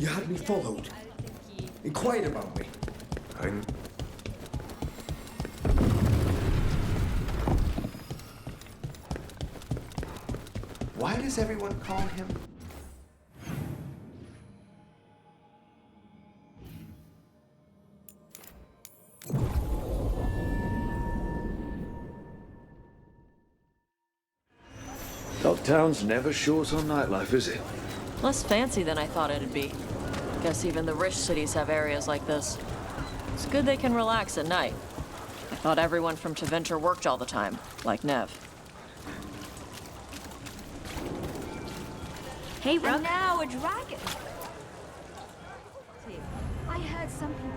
You had me followed. Inquired about me. Why does everyone call him? Dogtown's never short on nightlife, is it? Less fancy than I thought it'd be. Guess even the rich cities have areas like this. It's good they can relax at night. I thought everyone from Tevinter worked all the time, like Nev. Hey, Rook. And now a dragon. I heard some people.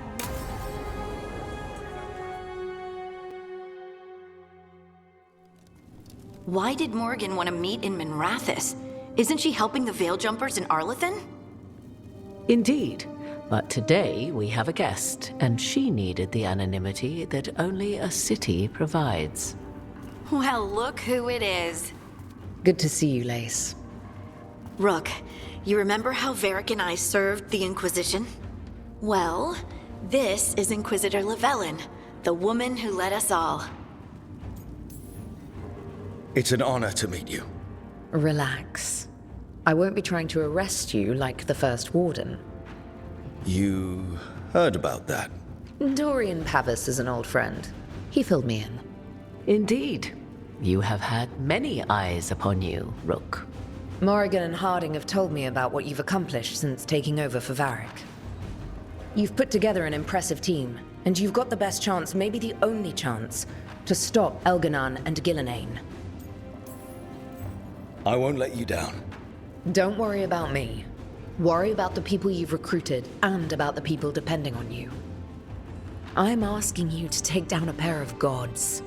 Why did Morgan want to meet in Minrathous? Isn't she helping the Veil Jumpers in Arlathan? Indeed. But today we have a guest, and she needed the anonymity that only a city provides. Well, look who it is. Good to see you, Lace. Rook, you remember how Varric and I served the Inquisition? Well, this is Inquisitor Llewellyn, the woman who led us all. It's an honor to meet you. Relax. I won't be trying to arrest you like the First Warden. You heard about that? Dorian Pavis is an old friend. He filled me in. Indeed. You have had many eyes upon you, Rook. Morrigan and Harding have told me about what you've accomplished since taking over for Varric. You've put together an impressive team, and you've got the best chance, maybe the only chance, to stop Elganon and Gillenane. I won't let you down. Don't worry about me. Worry about the people you've recruited, and about the people depending on you. I'm asking you to take down a pair of gods.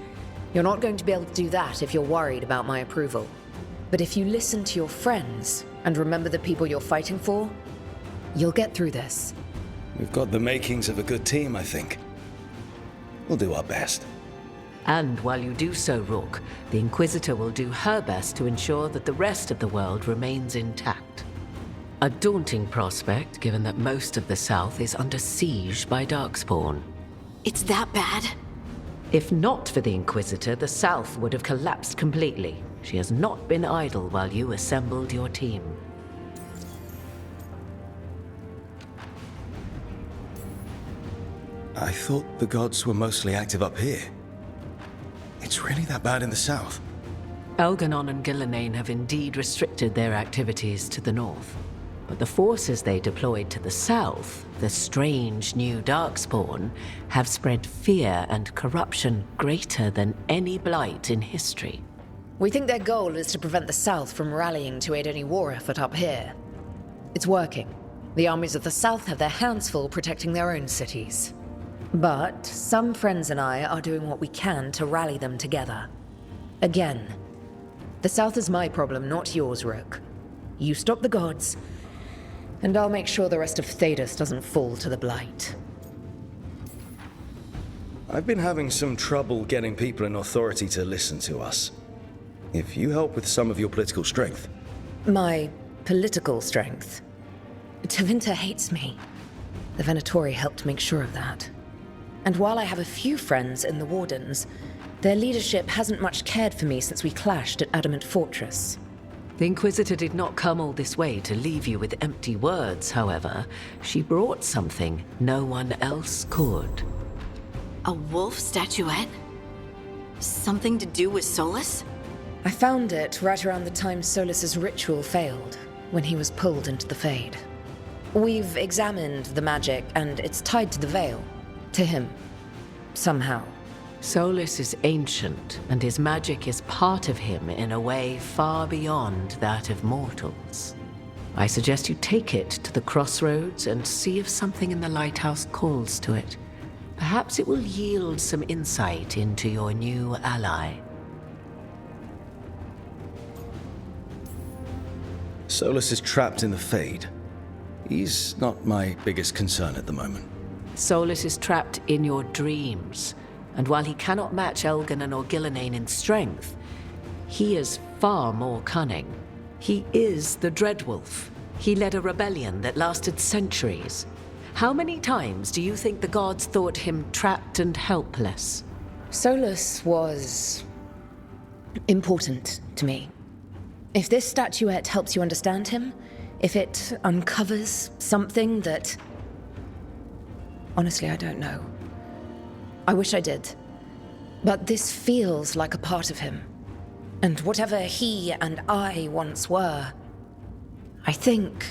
You're not going to be able to do that if you're worried about my approval. But if you listen to your friends, and remember the people you're fighting for, you'll get through this. We've got the makings of a good team, I think. We'll do our best. And while you do so, Rook, the Inquisitor will do her best to ensure that the rest of the world remains intact. A daunting prospect, given that most of the South is under siege by Darkspawn. It's that bad? If not for the Inquisitor, the South would have collapsed completely. She has not been idle while you assembled your team. I thought the gods were mostly active up here. It's really that bad in the south? Elganon and Gillenane have indeed restricted their activities to the north. But the forces they deployed to the south, the strange new Darkspawn, have spread fear and corruption greater than any blight in history. We think their goal is to prevent the South from rallying to aid any war effort up here. It's working. The armies of the South have their hands full protecting their own cities. But some friends and I are doing what we can to rally them together. Again, the South is my problem, not yours, Rook. You stop the gods, and I'll make sure the rest of Thedas doesn't fall to the blight. I've been having some trouble getting people in authority to listen to us. If you help with some of your political strength. My political strength? Tevinter hates me. The Venatori helped make sure of that. And while I have a few friends in the Wardens, their leadership hasn't much cared for me since we clashed at Adamant Fortress. The Inquisitor did not come all this way to leave you with empty words, however. She brought something no one else could. A wolf statuette? Something to do with Solas? I found it right around the time Solas's ritual failed, when he was pulled into the Fade. We've examined the magic, and it's tied to the Veil. To him. Somehow. Solas is ancient, and his magic is part of him in a way far beyond that of mortals. I suggest you take it to the crossroads and see if something in the lighthouse calls to it. Perhaps it will yield some insight into your new ally. Solas is trapped in the Fade. He's not my biggest concern at the moment. Solas is trapped in your dreams, and while he cannot match Elganon or Gillenane in strength, he is far more cunning. He is the Dreadwolf, He led a rebellion that lasted centuries. How many times do you think the gods thought him trapped and helpless? Solas was important to me. If this statuette helps you understand him, if it uncovers something that... Honestly, I don't know. I wish I did. But this feels like a part of him. And whatever he and I once were, I think...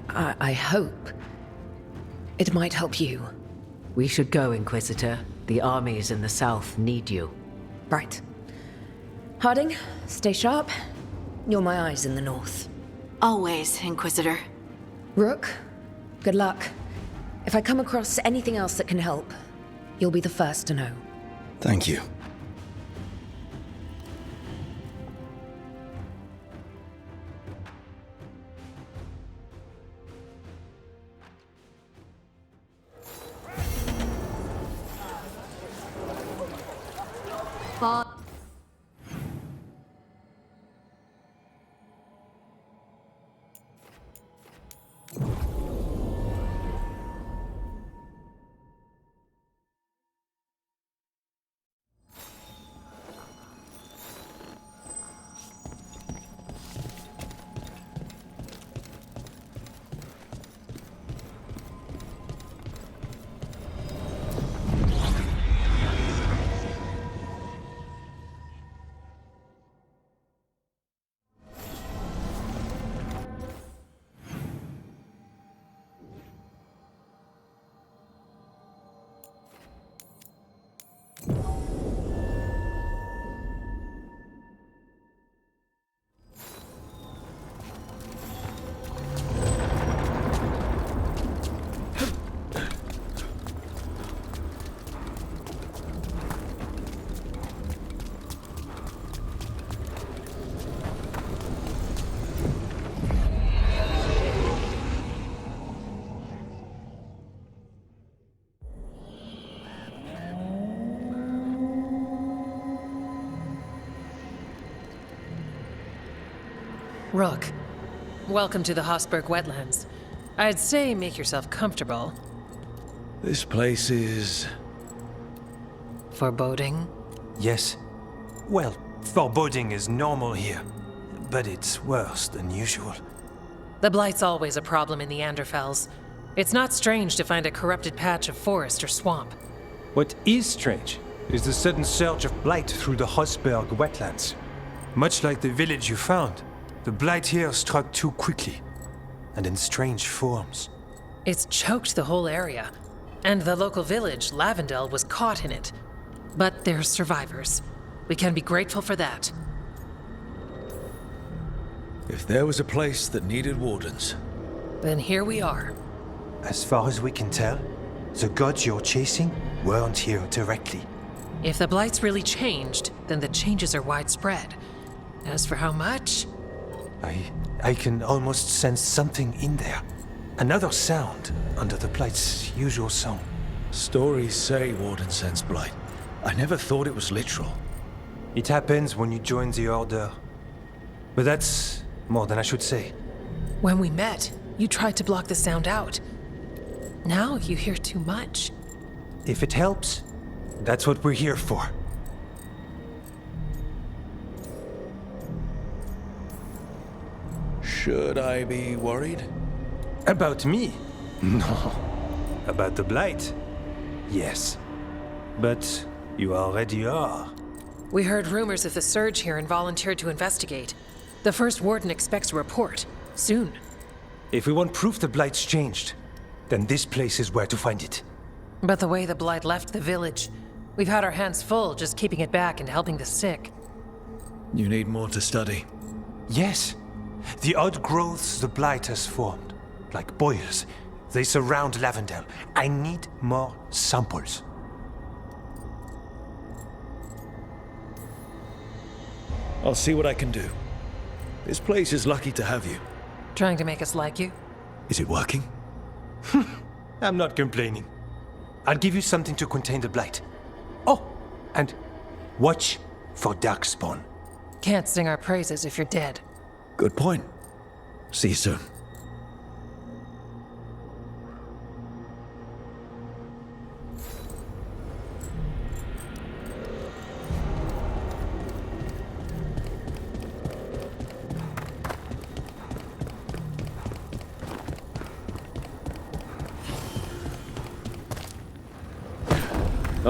I hope... it might help you. We should go, Inquisitor. The armies in the south need you. Right. Harding, stay sharp. You're my eyes in the north. Always, Inquisitor. Rook, good luck. If I come across anything else that can help, you'll be the first to know. Thank you. Rook, welcome to the Hossberg wetlands. I'd say make yourself comfortable. This place is... Foreboding? Yes. Well, foreboding is normal here, but it's worse than usual. The blight's always a problem in the Anderfels. It's not strange to find a corrupted patch of forest or swamp. What is strange is the sudden surge of blight through the Hossberg wetlands. Much like the village you found, the blight here struck too quickly, and in strange forms. It's choked the whole area, and the local village, Lavendel, was caught in it. But they're survivors. We can be grateful for that. If there was a place that needed wardens... Then here we are. As far as we can tell, the gods you're chasing weren't here directly. If the blight's really changed, then the changes are widespread. As for how much... I can almost sense something in there. Another sound under the blight's usual song. Stories say wardens sense blight. I never thought it was literal. It happens when you join the Order. But that's more than I should say. When we met, you tried to block the sound out. Now you hear too much. If it helps, that's what we're here for. Should I be worried? About me? No. About the blight? Yes. But you already are. We heard rumors of the surge here and volunteered to investigate. The first warden expects a report. Soon. If we want proof the blight's changed, then this place is where to find it. But the way the blight left the village, we've had our hands full just keeping it back and helping the sick. You need more to study. Yes. The odd growths the blight has formed, like boils, they surround Lavendel. I need more samples. I'll see what I can do. This place is lucky to have you. Trying to make us like you? Is it working? I'm not complaining. I'll give you something to contain the blight. Oh, and watch for darkspawn. Can't sing our praises if you're dead. Good point. See you soon.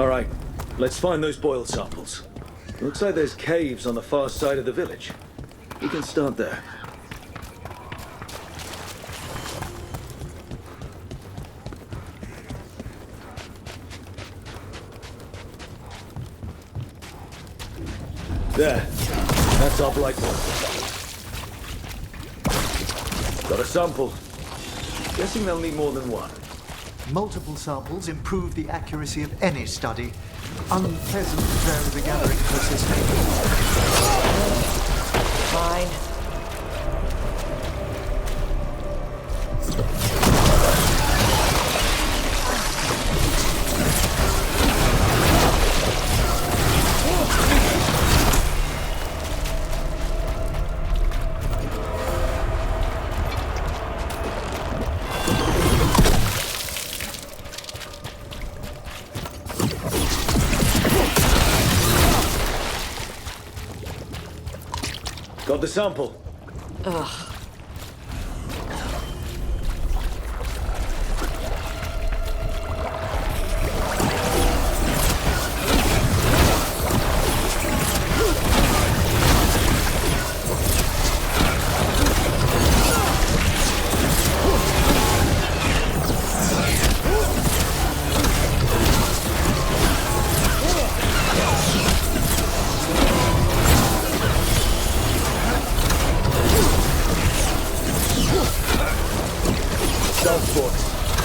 All right, let's find those boil samples. Looks like there's caves on the far side of the village. We can start there. There. That's our blight boil. Got a sample. Guessing they'll need more than one. Multiple samples improve the accuracy of any study. Unpleasant to vary the gathering process. Fine. Got the sample. Ugh.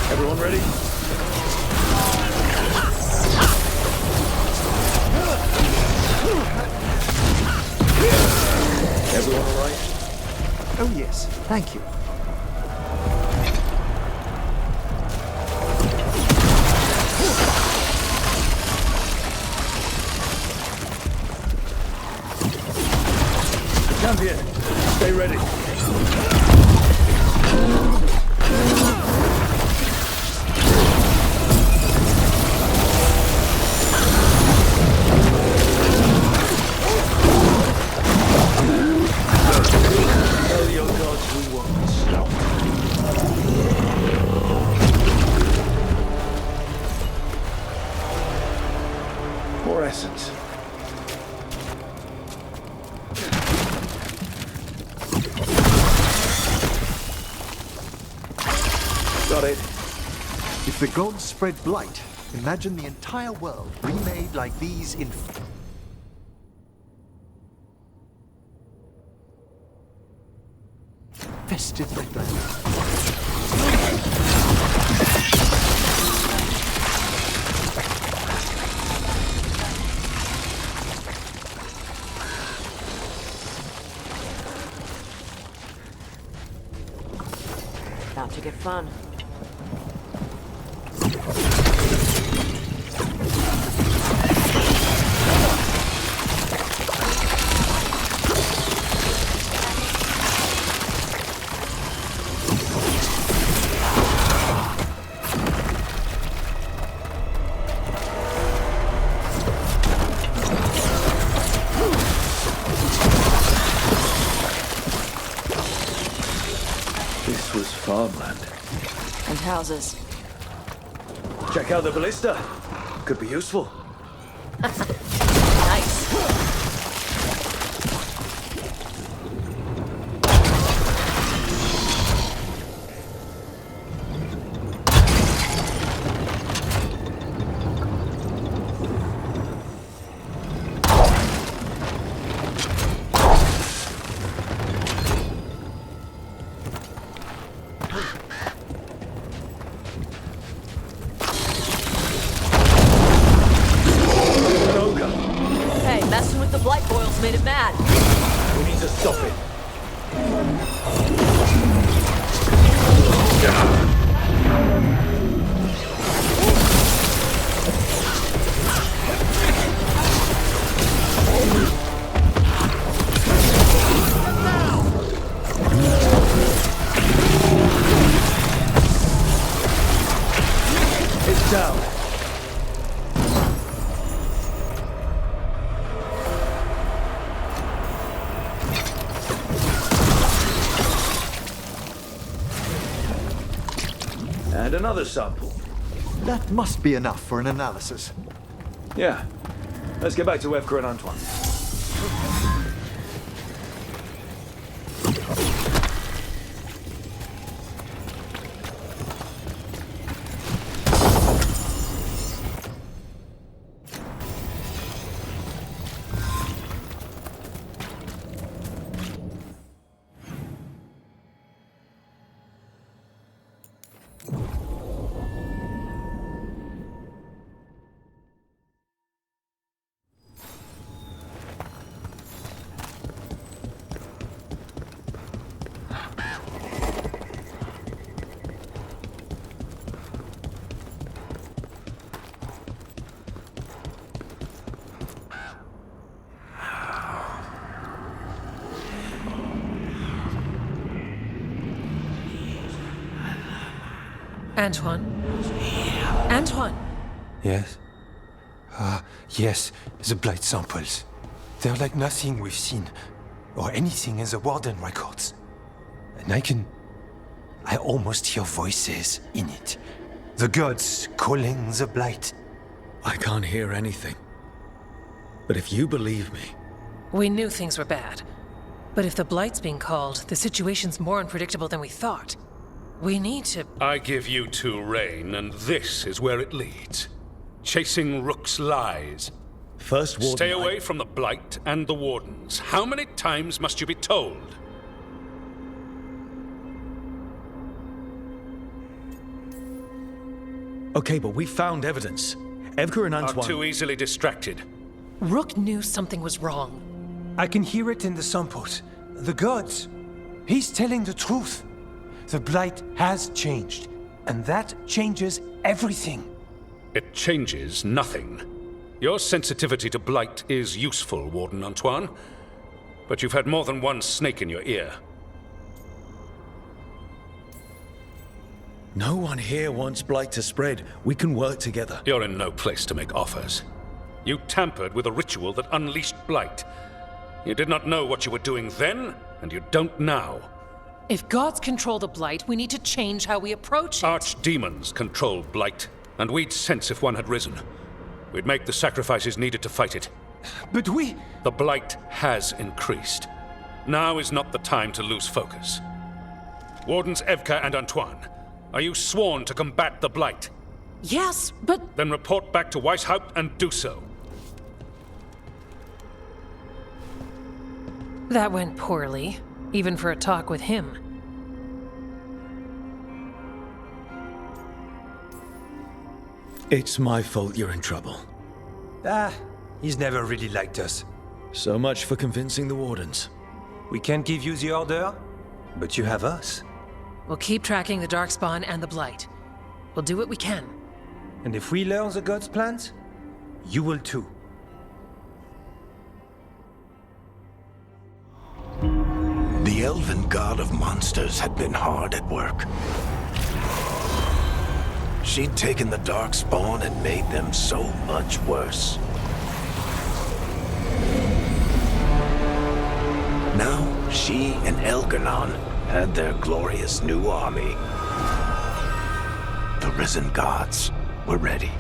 Everyone ready? Everyone all right? Oh yes, thank you. Champion, stay ready. Tell your gods we won't be stopped. More essence. Got it. If the gods spread blight, imagine the entire world remade like these in... festive wetlands. About to get fun. This was farmland. And houses. Check out the ballista. Could be useful. Nice. Hey, messing with the blight boils made it mad. We need to stop it. It's down. And another sample. That must be enough for an analysis. Yeah. Let's get back to Evka and Antoine. Antoine? Antoine! Yes? Yes, the blight samples. They're like nothing we've seen, or anything in the Warden records. And I almost hear voices in it. The gods calling the blight. I can't hear anything. But if you believe me... We knew things were bad. But if the blight's being called, the situation's more unpredictable than we thought. We need to... I give you two reign, and this is where it leads. Chasing Rook's lies. First Warden... Stay away from the Blight and the Wardens. How many times must you be told? Okay, but we found evidence. Evka and Antoine... Are too easily distracted. Rook knew something was wrong. I can hear it in the samples. The gods. He's telling the truth. The blight has changed, and that changes everything. It changes nothing. Your sensitivity to blight is useful, Warden Antoine. But you've had more than one snake in your ear. No one here wants blight to spread. We can work together. You're in no place to make offers. You tampered with a ritual that unleashed blight. You did not know what you were doing then, and you don't now. If gods control the blight, we need to change how we approach it. Archdemons control blight, and we'd sense if one had risen. We'd make the sacrifices needed to fight it. But we... The blight has increased. Now is not the time to lose focus. Wardens Evka and Antoine, are you sworn to combat the blight? Yes, but... Then report back to Weisshaupt and do so. That went poorly, even for a talk with him. It's my fault you're in trouble. He's never really liked us. So much for convincing the Wardens. We can't give you the order, but you have us. We'll keep tracking the Darkspawn and the Blight. We'll do what we can. And if we learn the gods' plans, you will too. The elven god of monsters had been hard at work. She'd taken the Darkspawn and made them so much worse. Now, she and Elgar'nan had their glorious new army. The risen gods were ready.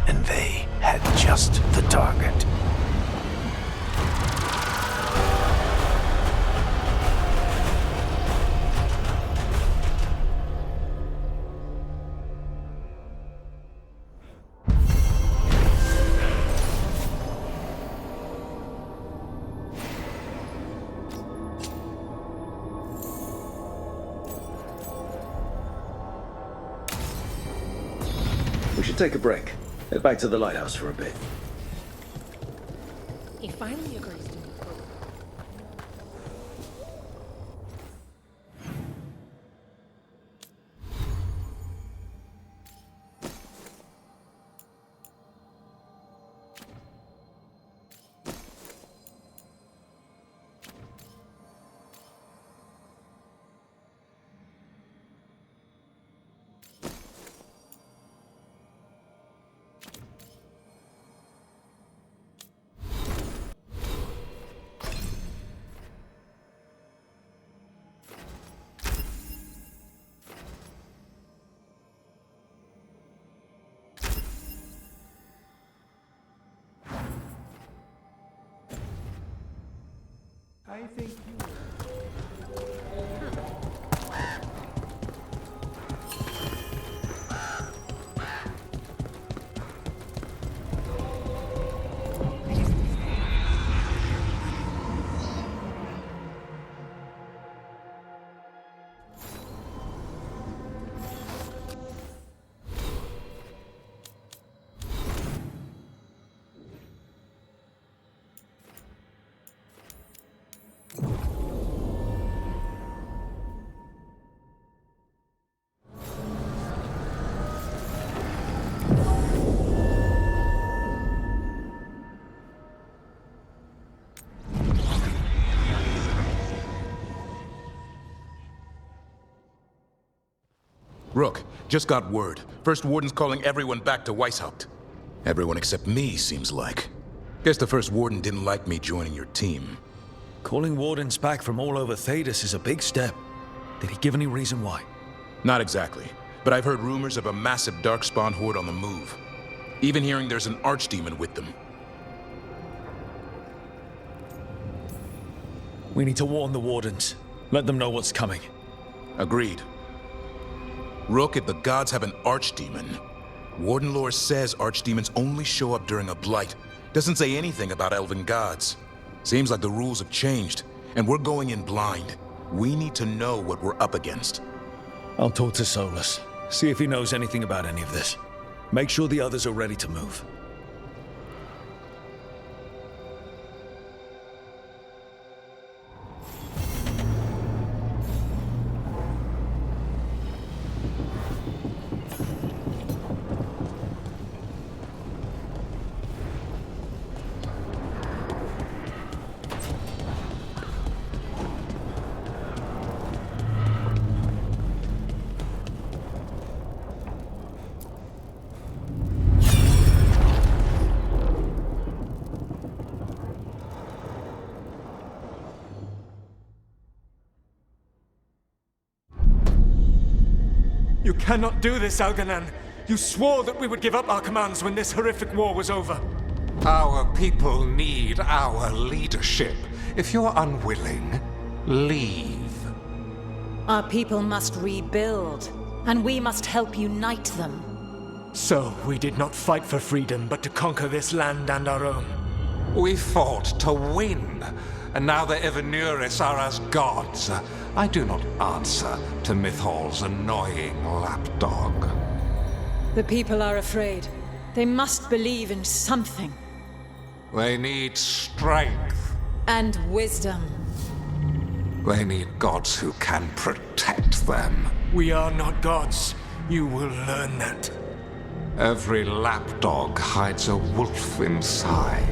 And they had just the target. We should take a break. Head back to the lighthouse for a bit. He finally agrees to move forward. I think you... Rook, just got word. First Warden's calling everyone back to Weisshaupt. Everyone except me, seems like. Guess the First Warden didn't like me joining your team. Calling Wardens back from all over Thedas is a big step. Did he give any reason why? Not exactly, but I've heard rumors of a massive Darkspawn horde on the move. Even hearing there's an archdemon with them. We need to warn the Wardens. Let them know what's coming. Agreed. Rook, if the gods have an archdemon, Warden lore says archdemons only show up during a blight. Doesn't say anything about elven gods. Seems like the rules have changed, and we're going in blind. We need to know what we're up against. I'll talk to Solas, see if he knows anything about any of this. Make sure the others are ready to move. You cannot do this, Algernon. You swore that we would give up our commands when this horrific war was over. Our people need our leadership. If you're unwilling, leave. Our people must rebuild, and we must help unite them. So, we did not fight for freedom, but to conquer this land and our own. We fought to win, and now the Evanuris are as gods. I do not answer to Mythal's annoying lapdog. The people are afraid. They must believe in something. They need strength. And wisdom. They need gods who can protect them. We are not gods. You will learn that. Every lapdog hides a wolf inside.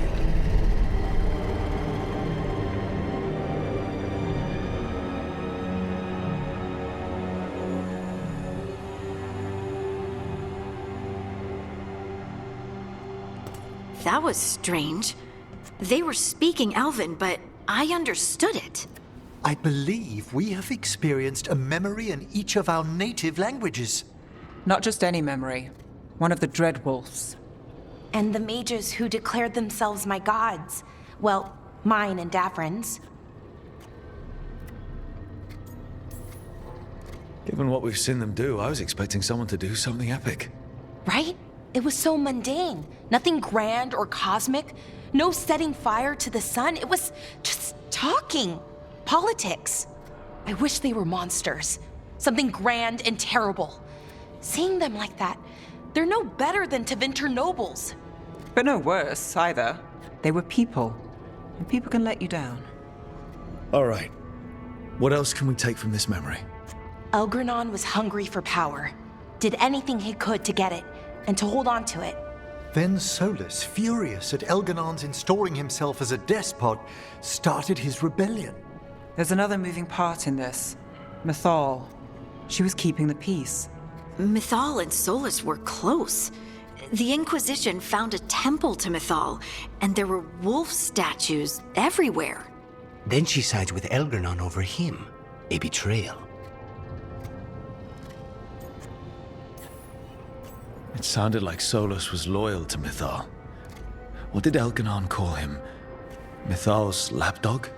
That was strange. They were speaking Elven, but I understood it. I believe we have experienced a memory in each of our native languages. Not just any memory. One of the Dread Wolves. And the mages who declared themselves my gods. Well, mine and Davrin's. Given what we've seen them do, I was expecting someone to do something epic. Right? It was so mundane. Nothing grand or cosmic. No setting fire to the sun. It was just talking. Politics. I wish they were monsters. Something grand and terrible. Seeing them like that, they're no better than Tevinter nobles. But no worse, either. They were people. And people can let you down. All right. What else can we take from this memory? Elgranon was hungry for power. Did anything he could to get it, and to hold on to it. Then Solas, furious at Elganon's installing himself as a despot, started his rebellion. There's another moving part in this. Mythal. She was keeping the peace. Mythal and Solas were close. The Inquisition found a temple to Mythal, and there were wolf statues everywhere. Then she sides with Elgranon over him. A betrayal. It sounded like Solas was loyal to Mythal. What did Elganon call him? Mythal's lapdog?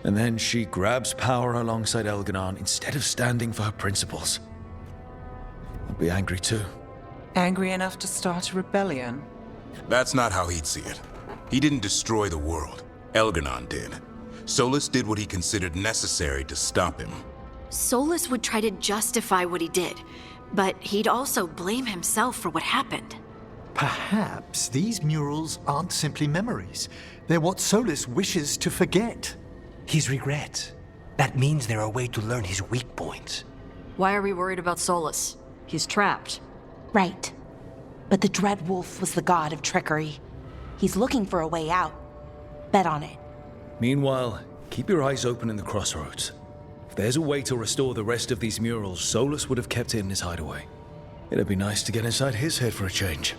And then she grabs power alongside Elganon instead of standing for her principles. I'd be angry too. Angry enough to start a rebellion? That's not how he'd see it. He didn't destroy the world. Elganon did. Solas did what he considered necessary to stop him. Solas would try to justify what he did, but he'd also blame himself for what happened. Perhaps these murals aren't simply memories. They're what Solas wishes to forget. His regrets. That means they're a way to learn his weak points. Why are we worried about Solas? He's trapped. Right. But the Dread Wolf was the god of trickery. He's looking for a way out. Bet on it. Meanwhile, keep your eyes open in the crossroads. If there's a way to restore the rest of these murals, Solas would have kept it in his hideaway. It'd be nice to get inside his head for a change.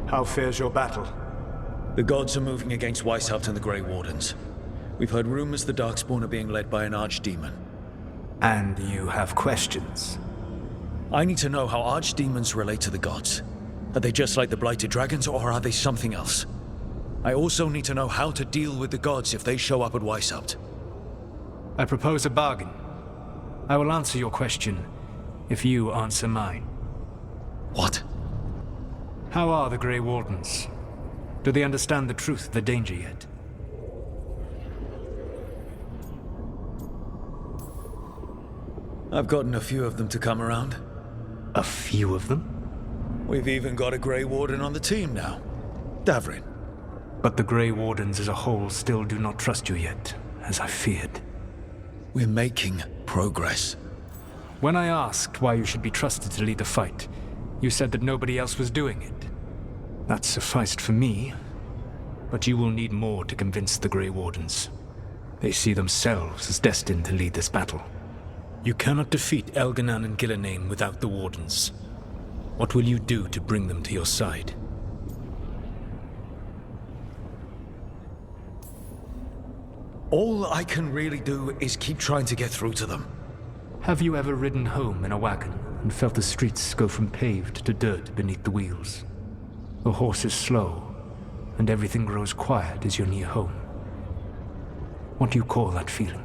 How fares your battle? The gods are moving against Weisshaupt and the Grey Wardens. We've heard rumors the Darkspawn are being led by an archdemon. And you have questions? I need to know how archdemons relate to the gods. Are they just like the blighted dragons, or are they something else? I also need to know how to deal with the gods if they show up at Weisshaupt. I propose a bargain. I will answer your question if you answer mine. What? How are the Grey Wardens? Do they understand the truth of the danger yet? I've gotten a few of them to come around. A few of them? We've even got a Grey Warden on the team now. Davrin. But the Grey Wardens as a whole still do not trust you yet, as I feared. We're making progress. When I asked why you should be trusted to lead the fight, you said that nobody else was doing it. That sufficed for me, but you will need more to convince the Grey Wardens. They see themselves as destined to lead this battle. You cannot defeat Elganon and Gillenane without the Wardens. What will you do to bring them to your side? All I can really do is keep trying to get through to them. Have you ever ridden home in a wagon and felt the streets go from paved to dirt beneath the wheels? The horse is slow, and everything grows quiet as you're near home. What do you call that feeling?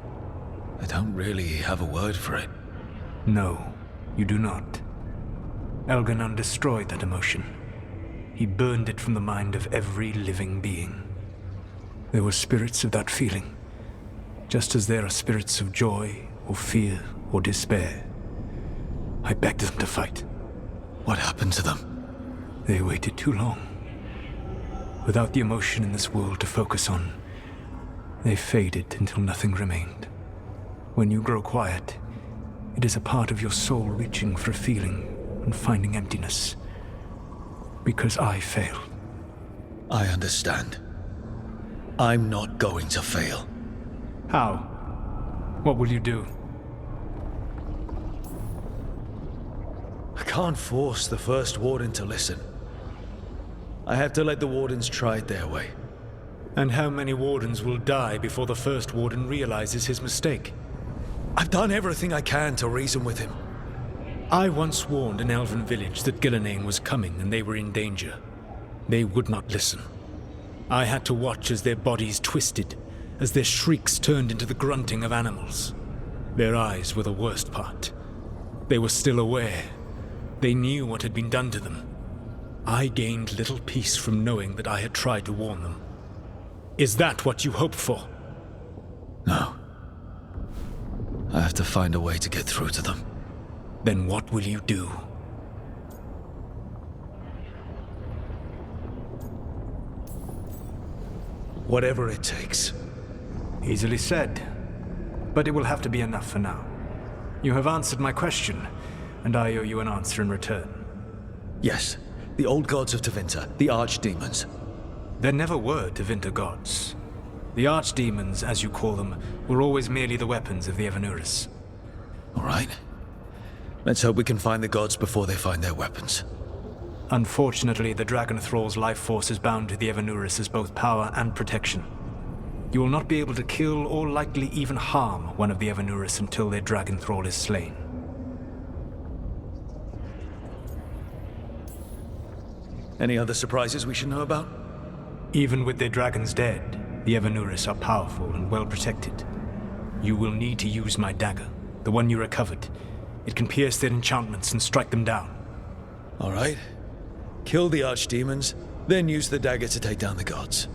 I don't really have a word for it. No, you do not. Elganon destroyed that emotion. He burned it from the mind of every living being. There were spirits of that feeling, just as there are spirits of joy, or fear, or despair. I begged them to fight. What happened to them? They waited too long. Without the emotion in this world to focus on, they faded until nothing remained. When you grow quiet, it is a part of your soul reaching for a feeling and finding emptiness. Because I failed. I understand. I'm not going to fail. How? What will you do? I can't force the First Warden to listen. I have to let the Wardens try it their way. And how many Wardens will die before the First Warden realizes his mistake? I've done everything I can to reason with him. I once warned an elven village that Gillenane was coming and they were in danger. They would not listen. I had to watch as their bodies twisted, as their shrieks turned into the grunting of animals. Their eyes were the worst part. They were still aware. They knew what had been done to them. I gained little peace from knowing that I had tried to warn them. Is that what you hoped for? No. I have to find a way to get through to them. Then what will you do? Whatever it takes. Easily said. But it will have to be enough for now. You have answered my question, and I owe you an answer in return. Yes, the old gods of Tevinter, the archdemons. There never were Tevinter gods. The archdemons, as you call them, were always merely the weapons of the Evanurus. All right. Let's hope we can find the gods before they find their weapons. Unfortunately, the Dragon Thrall's life force is bound to the Evanurus as both power and protection. You will not be able to kill or likely even harm one of the Evanurus until their Dragon Thrall is slain. Any other surprises we should know about? Even with their dragons dead, the Evanurus are powerful and well protected. You will need to use my dagger, the one you recovered. It can pierce their enchantments and strike them down. All right. Kill the archdemons, then use the dagger to take down the gods.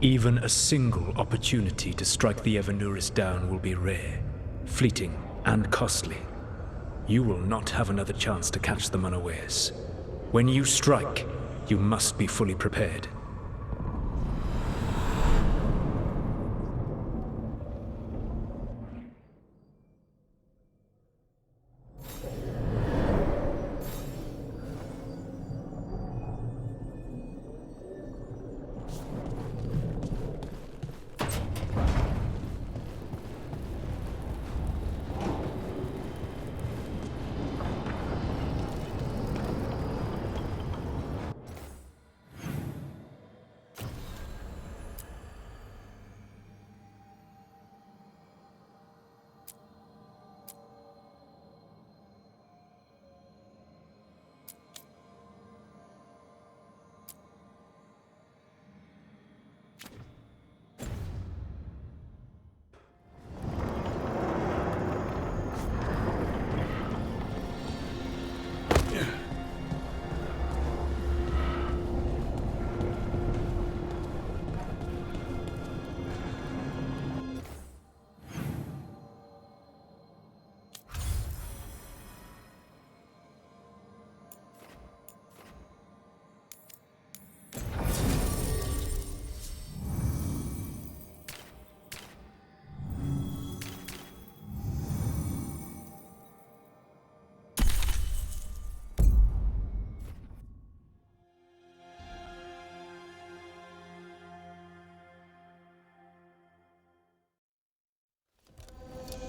Even a single opportunity to strike the Evanurus down will be rare, fleeting, and costly. You will not have another chance to catch them unawares. When you strike, you must be fully prepared.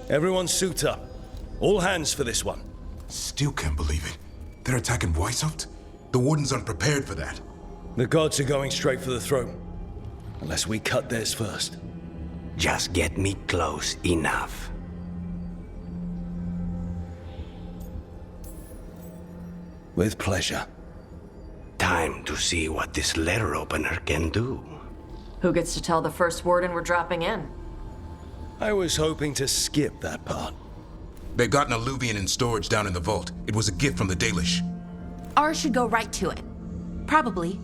Everyone suit up. All hands for this one. Still can't believe it. They're attacking Weisshaupt? The Wardens aren't prepared for that. The gods are going straight for the throne. Unless we cut theirs first. Just get me close enough. With pleasure. Time to see what this letter opener can do. Who gets to tell the first warden we're dropping in? I was hoping to skip that part. They've got an alluvian in storage down in the vault. It was a gift from the Dalish. Ours should go right to it. Probably.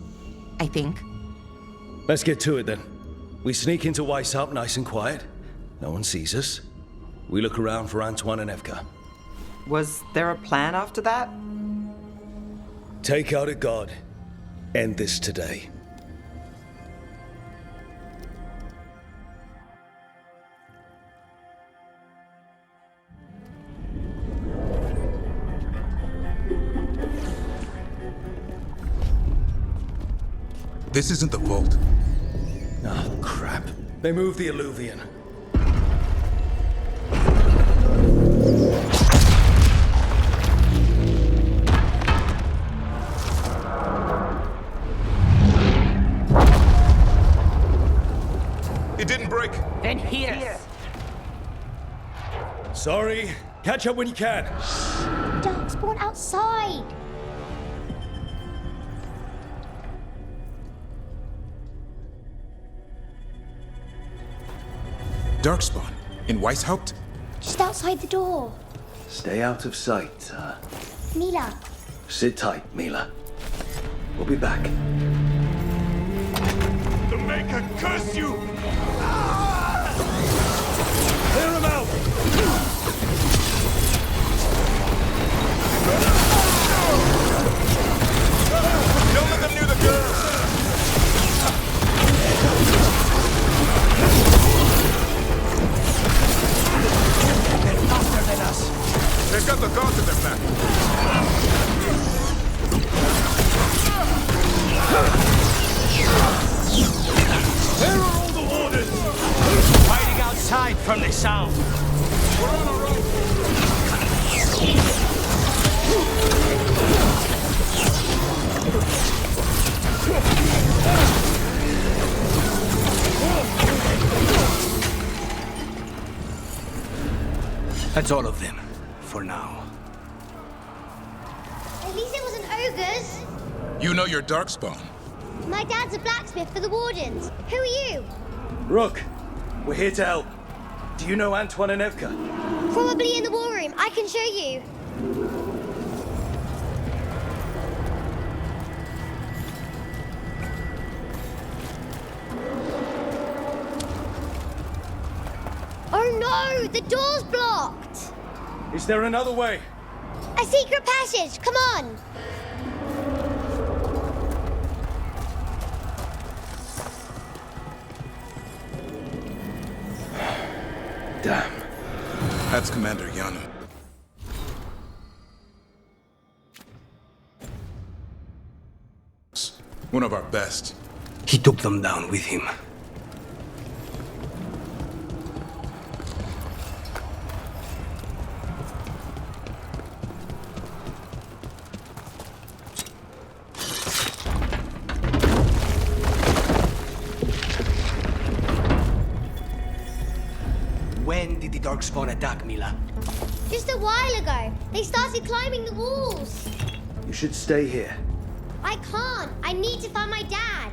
I think. Let's get to it then. We sneak into Weisshaupt nice and quiet. No one sees us. We look around for Antoine and Evka. Was there a plan after that? Take out a god. End this today. This isn't the vault. Oh, crap. They moved the alluvian. It didn't break. Then here. Sorry. Catch up when you can. Darkspawn outside. Darkspawn? In Weisshaupt? Just outside the door. Stay out of sight. Mila. Sit tight, Mila. We'll be back. The Maker curse you! Clear him out! Don't let them near the girls! from the south. We're on a road. That's all of them, for now. At least it wasn't ogres. You know your darkspawn. My dad's a blacksmith for the Wardens. Who are you? Rook, we're here to help. Do you know Antoine and Evka? Probably in the war room. I can show you. Oh no! The door's blocked! Is there another way? A secret passage! Come on! Damn. That's Commander Yanu. One of our best. He took them down with him. When did the Darkspawn attack, Mila? Just a while ago. They started climbing the walls. You should stay here. I can't. I need to find my dad.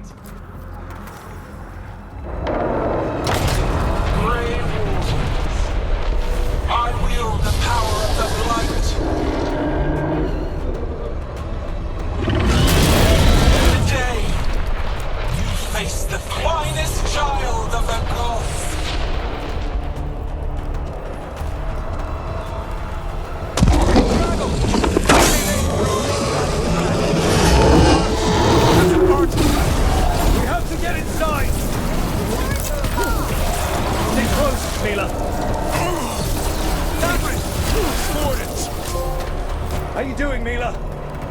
Brave Wardens, I wield the power of the blight. Today, you face the finest child of the gods. We have to get inside! Stay close, Mila. Wardens! How you doing, Mila?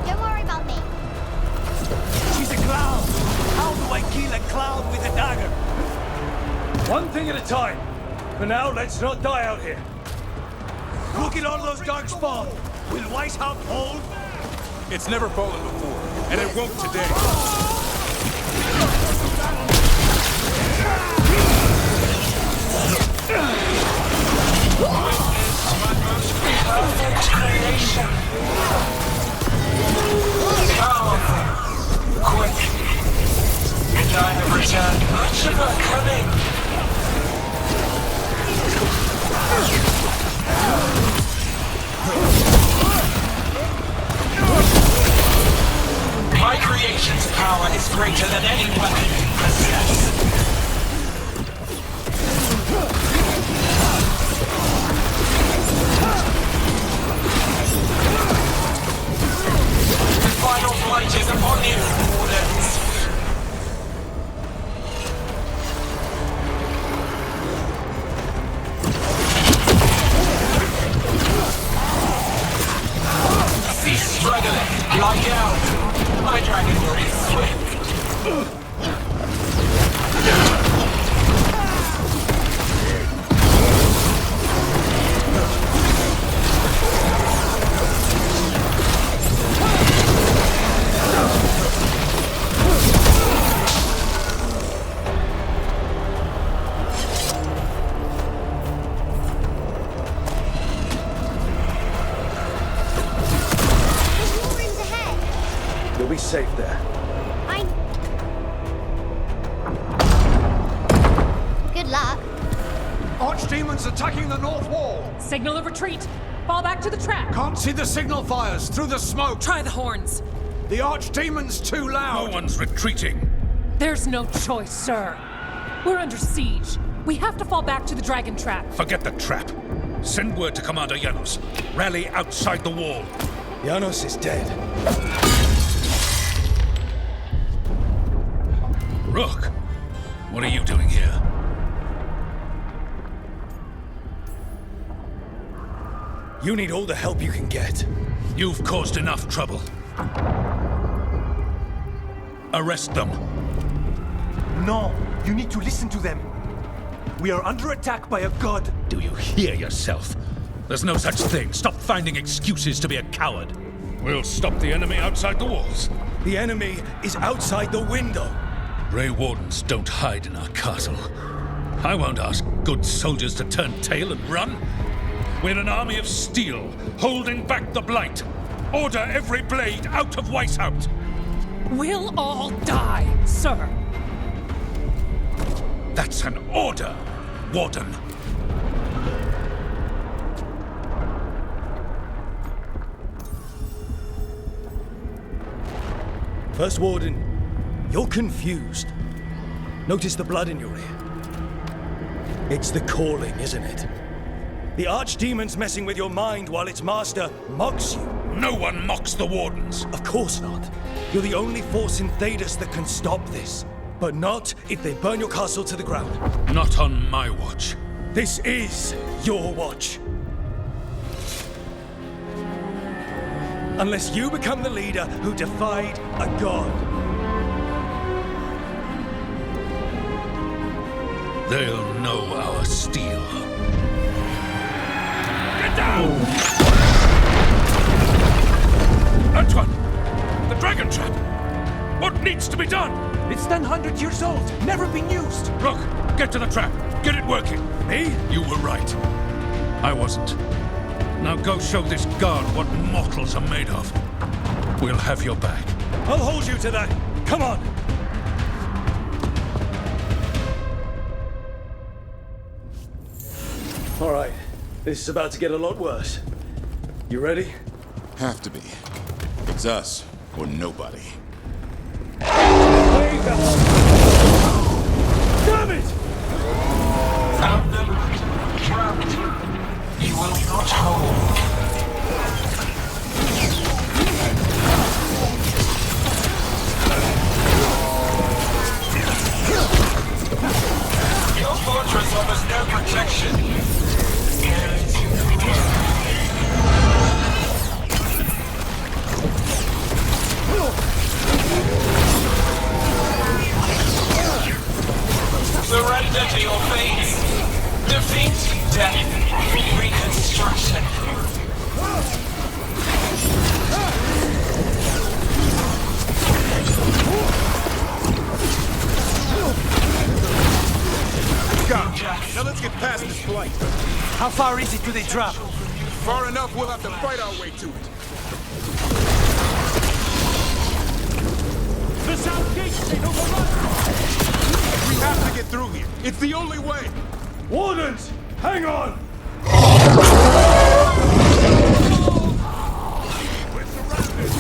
Don't worry about me. She's a clown. How do I kill a clown with a dagger? One thing at a time. For now, let's not die out here. Look at all those Darkspawn. Will Weisshaupt hold? It's never fallen before, and it won't today. Perfect creation. Powerful, quick, and I have returned much of her cunning. My creation's power is greater than any weapon can possess. The final blight is upon you, Wardens. Cease struggling. Lie down. My dragon will be swift. You'll be safe there. Good luck. Archdemons attacking the north wall. Signal of retreat. Fall back to the track. Can't see the signal fires through the smoke. Try the horns. The Archdemon's too loud. No one's retreating. There's no choice, sir. We're under siege. We have to fall back to the dragon trap. Forget the trap. Send word to Commander Janos. Rally outside the wall. Janos is dead. Rook, what are you doing here? You need all the help you can get. You've caused enough trouble. Arrest them. No, you need to listen to them. We are under attack by a god. Do you hear yourself? There's no such thing. Stop finding excuses to be a coward. We'll stop the enemy outside the walls. The enemy is outside the window. Grey Wardens don't hide in our castle. I won't ask good soldiers to turn tail and run. We're an army of steel, holding back the blight. Order every blade out of Weisshaupt. We'll all die, sir. That's an order, Warden. First Warden, you're confused. Notice the blood in your ear. It's the calling, isn't it? The Archdemon's messing with your mind while its master mocks you. No one mocks the Wardens. Of course not. You're the only force in Thedas that can stop this. But not if they burn your castle to the ground. Not on my watch. This is your watch. Unless you become the leader who defied a god. They'll know our steel. Get down! Antoine! The dragon trap! What needs to be done? It's 100 years old, never been used. Look, get to the trap. Get it working. Me? You were right. I wasn't. Now go show this guard what mortals are made of. We'll have your back. I'll hold you to that. Come on. All right. This is about to get a lot worse. You ready? Have to be. It's us or nobody. Damn it! Found them. Trapped. You will not hold. Your fortress offers no protection. Surrender to your fate. Defeat, death, reconstruction. Go. Now let's get past this blight. How far is it to the trap? Far enough, we'll have to fight our way to it. The south gate's been overrun! We have to get through here. It's the only way. Wardens, hang on! We're surrounded.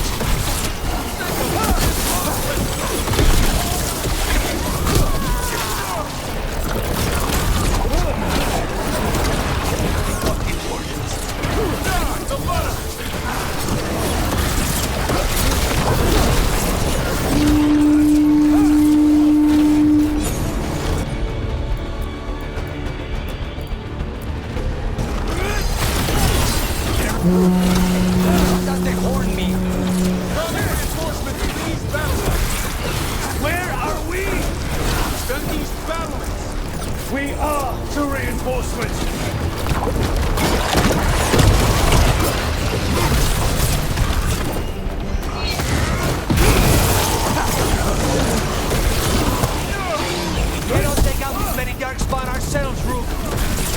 Does they horn me? Reinforcements in the east battlements. Where are we? The east battlements. We are the reinforcements. We don't take out this many darkspawn ourselves, Rook.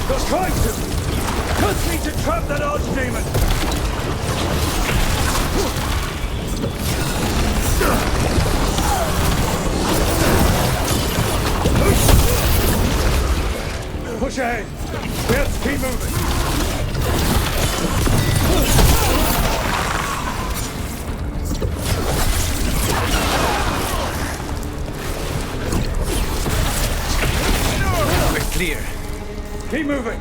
You're trying to. Just need to trap that Archdemon. Push ahead. We have to keep moving. We're clear. Keep moving.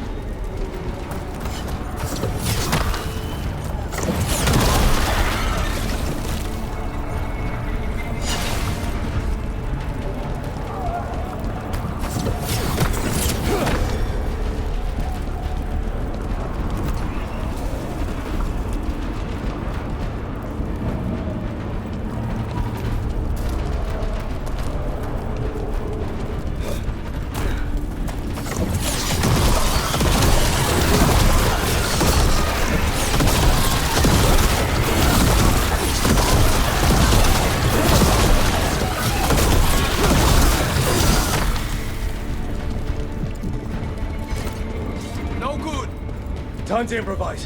Time to improvise.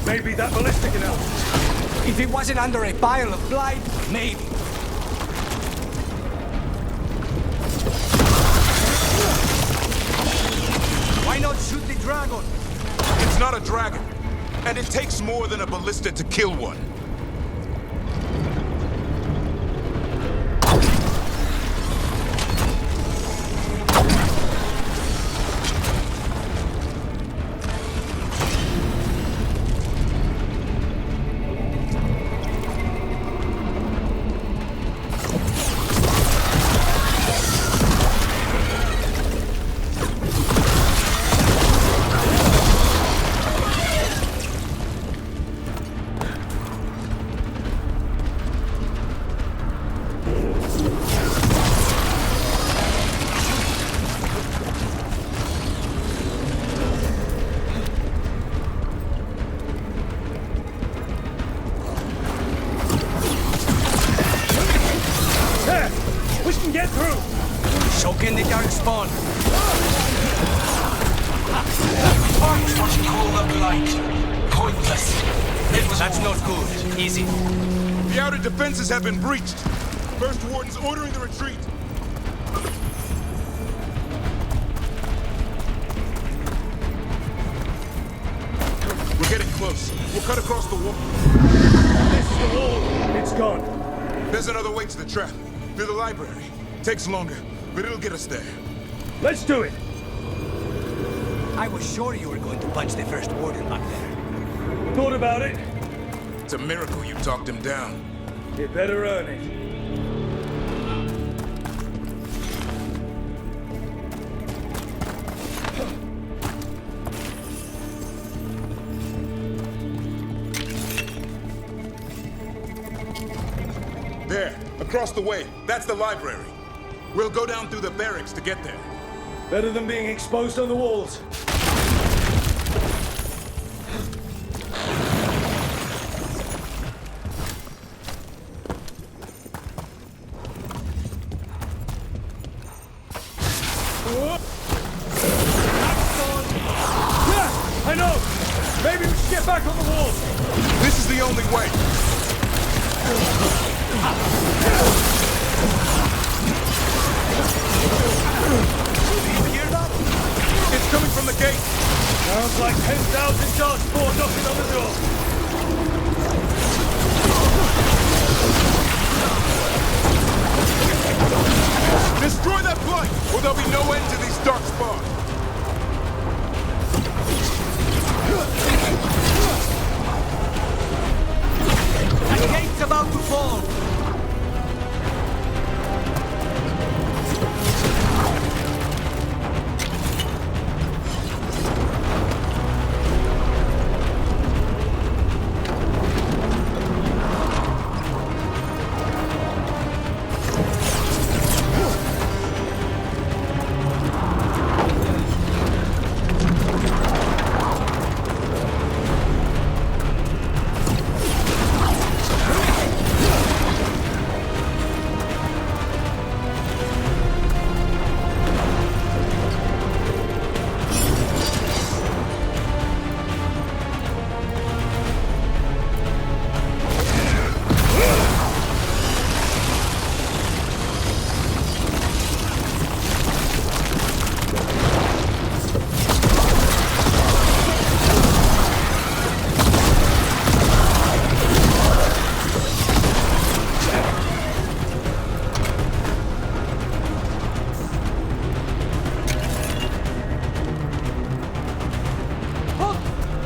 Maybe that ballistic can help. If it wasn't under a pile of blight, maybe. Why not shoot the dragon? It's not a dragon. And it takes more than a ballista to kill one. Defenses have been breached. First Warden's ordering the retreat. We're getting close. We'll cut across the wall. This is the wall. It's gone. There's another way to the trap. Through the library. Takes longer, but it'll get us there. Let's do it. I was sure you were going to punch the First Warden back there. Thought about it. It's a miracle you talked him down. You better earn it. There, across the way. That's the library. We'll go down through the barracks to get there. Better than being exposed on the walls. I know! Maybe we should get back on the walls! This is the only way! Do you hear that? It's coming from the gate! Sounds like 10,000 Darkspawn knocking on the door! Destroy that blight, or there'll be no end to these Darkspawn! The gate's about to fall!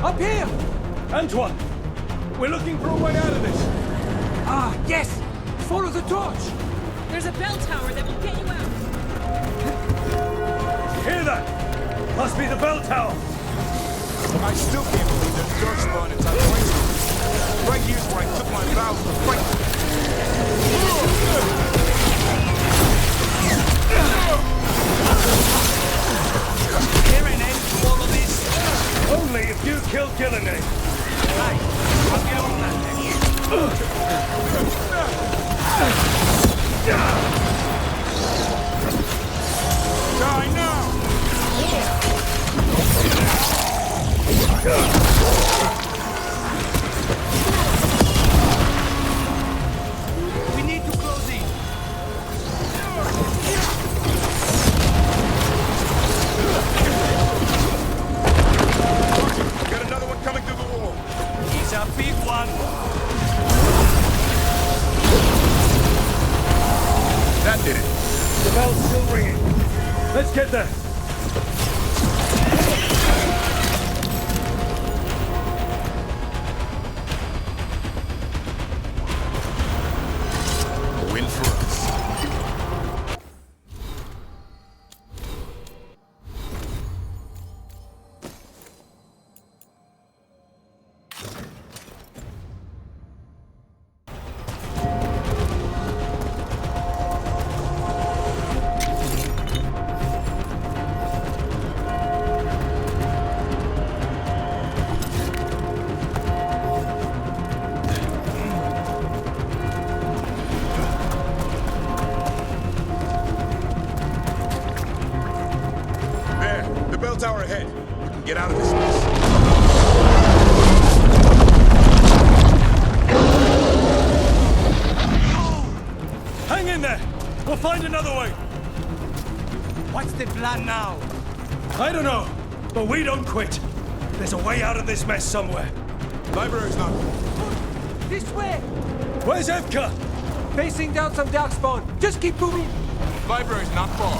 Up here! Antoine! We're looking for a way out of this! Ah, yes! Follow the torch! There's a bell tower that will get you out! Hear that? Must be the bell tower! I still can't believe there's Darkspawn inside the place. Right here's where I took my vows to fight. There ain't end to all of this. Only if you kill Gillenay. Right, I'll get on that Die now! We need to close in. Got another one coming through the wall. He's a big one. That did it. The bell's still ringing. Let's get there. A win for us. Tower ahead. We can get out of this mess. Hang in there! We'll find another way! What's the plan now? I don't know, but we don't quit. There's a way out of this mess somewhere. Library's not. This way! Where's Evka? Facing down some darkspawn. Just keep moving. Library's not far.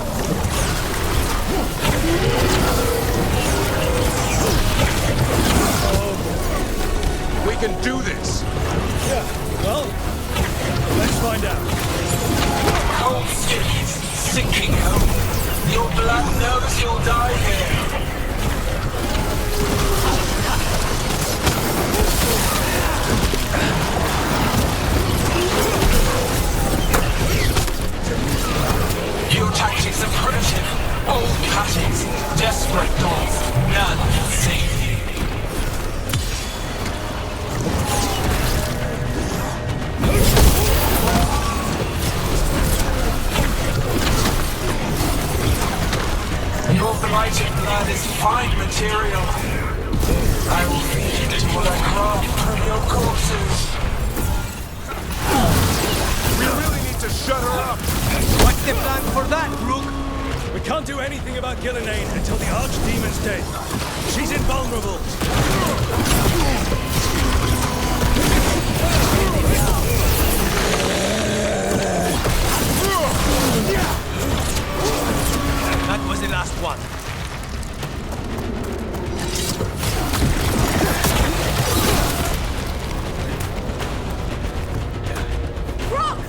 We can do this. Yeah, well, let's find out. Cold cities, sinking home. Your blood knows you'll die here. Your tactics are primitive. Old cuttings, desperate dogs, none can save you. Your blighted blood is fine material. I will feed it to what I craft from your corpses. We really need to shut her up. What's the plan for that, Rook? We can't do anything about Gillenane until the Archdemon's dead. She's invulnerable. That was the last one. Rook!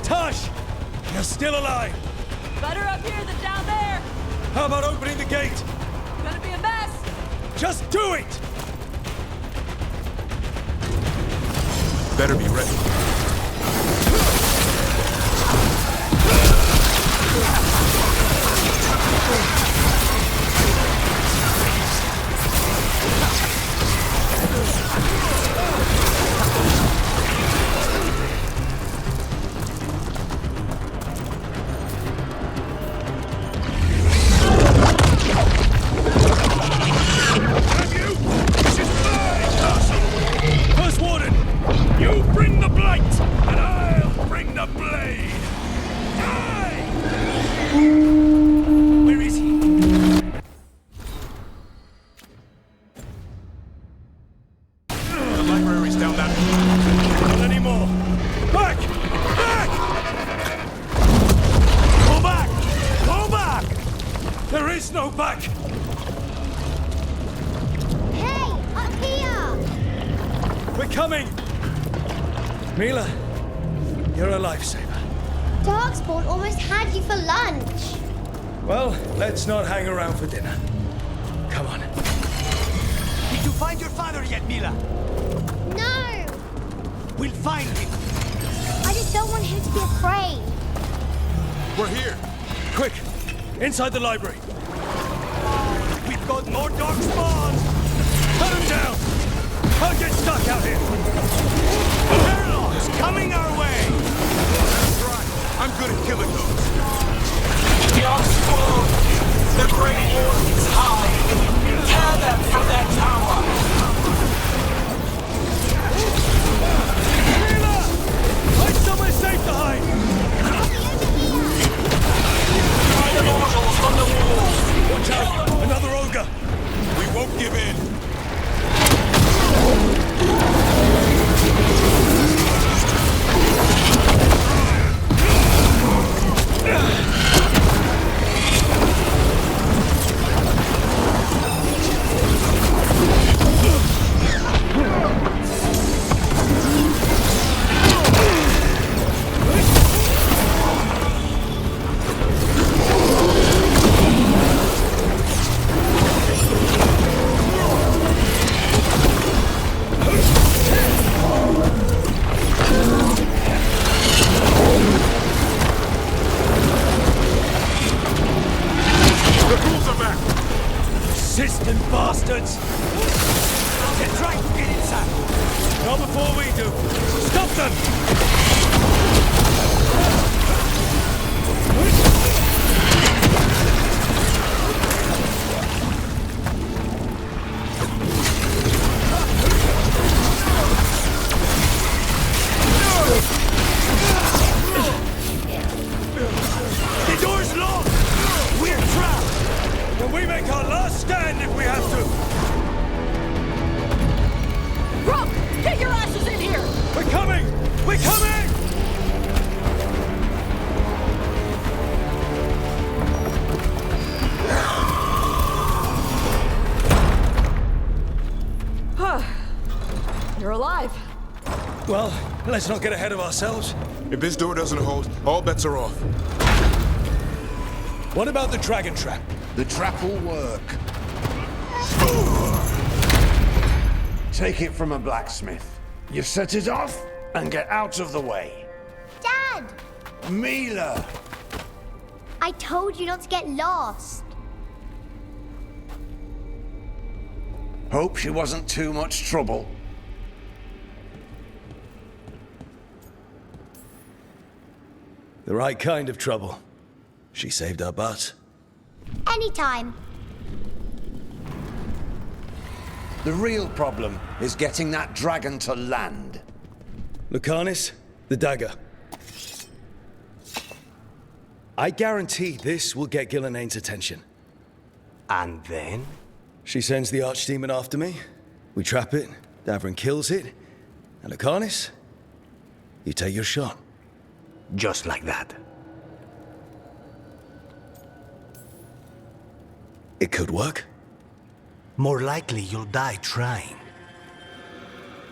Tosh! You're still alive! Better up here than down there! How about opening the gate? Gonna be a mess! Just do it! Better be ready. First Warden, you bring the blight, and I'll bring the blade. Die! Where is he? The library's down that way. Not anymore. Back! Back! Go back! Go back! There is no back! Hey, up here! We're coming! Mila, you're a lifesaver. Darkspawn almost had you for lunch. Well, let's not hang around for dinner. Come on. Did you find your father yet, Mila? No! We'll find him. I just don't want him to be afraid. We're here. Quick! Inside the library. We've got more darkspawn! Cut him down! I'll get stuck out here! Airlocks coming our way! That's right. I'm good at killing those. Darkspawn, the Great Wall is high. Tear them from their tower. bastards! They're trying to get inside. Not before we do. Stop them! The door's locked. We're trapped. And we make our last stand if we have to. Rook, get your asses in here! We're coming! We're coming! You're alive. Well, let's not get ahead of ourselves. If this door doesn't hold, all bets are off. What about the dragon trap? The trap will work. Take it from a blacksmith. You set it off and get out of the way. Dad! Mila! I told you not to get lost. Hope she wasn't too much trouble. The right kind of trouble. She saved our butts. Anytime. The real problem is getting that dragon to land. Lucanis, the dagger. I guarantee this will get Gillenaine's attention. And then? She sends the archdemon after me. We trap it, Davrin kills it, and Lucanis, you take your shot. Just like that. It could work. More likely you'll die trying.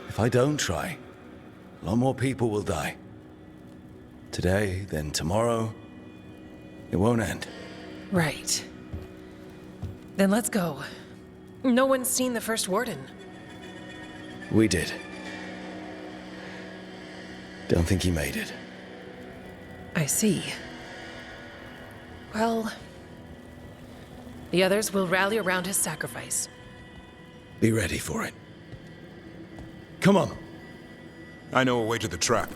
If I don't try, a lot more people will die. Today, then tomorrow. It won't end. Right. Then let's go. No one's seen the first warden. We did. Don't think he made it. I see. Well, the others will rally around his sacrifice. Be ready for it. Come on. I know a way to the trap.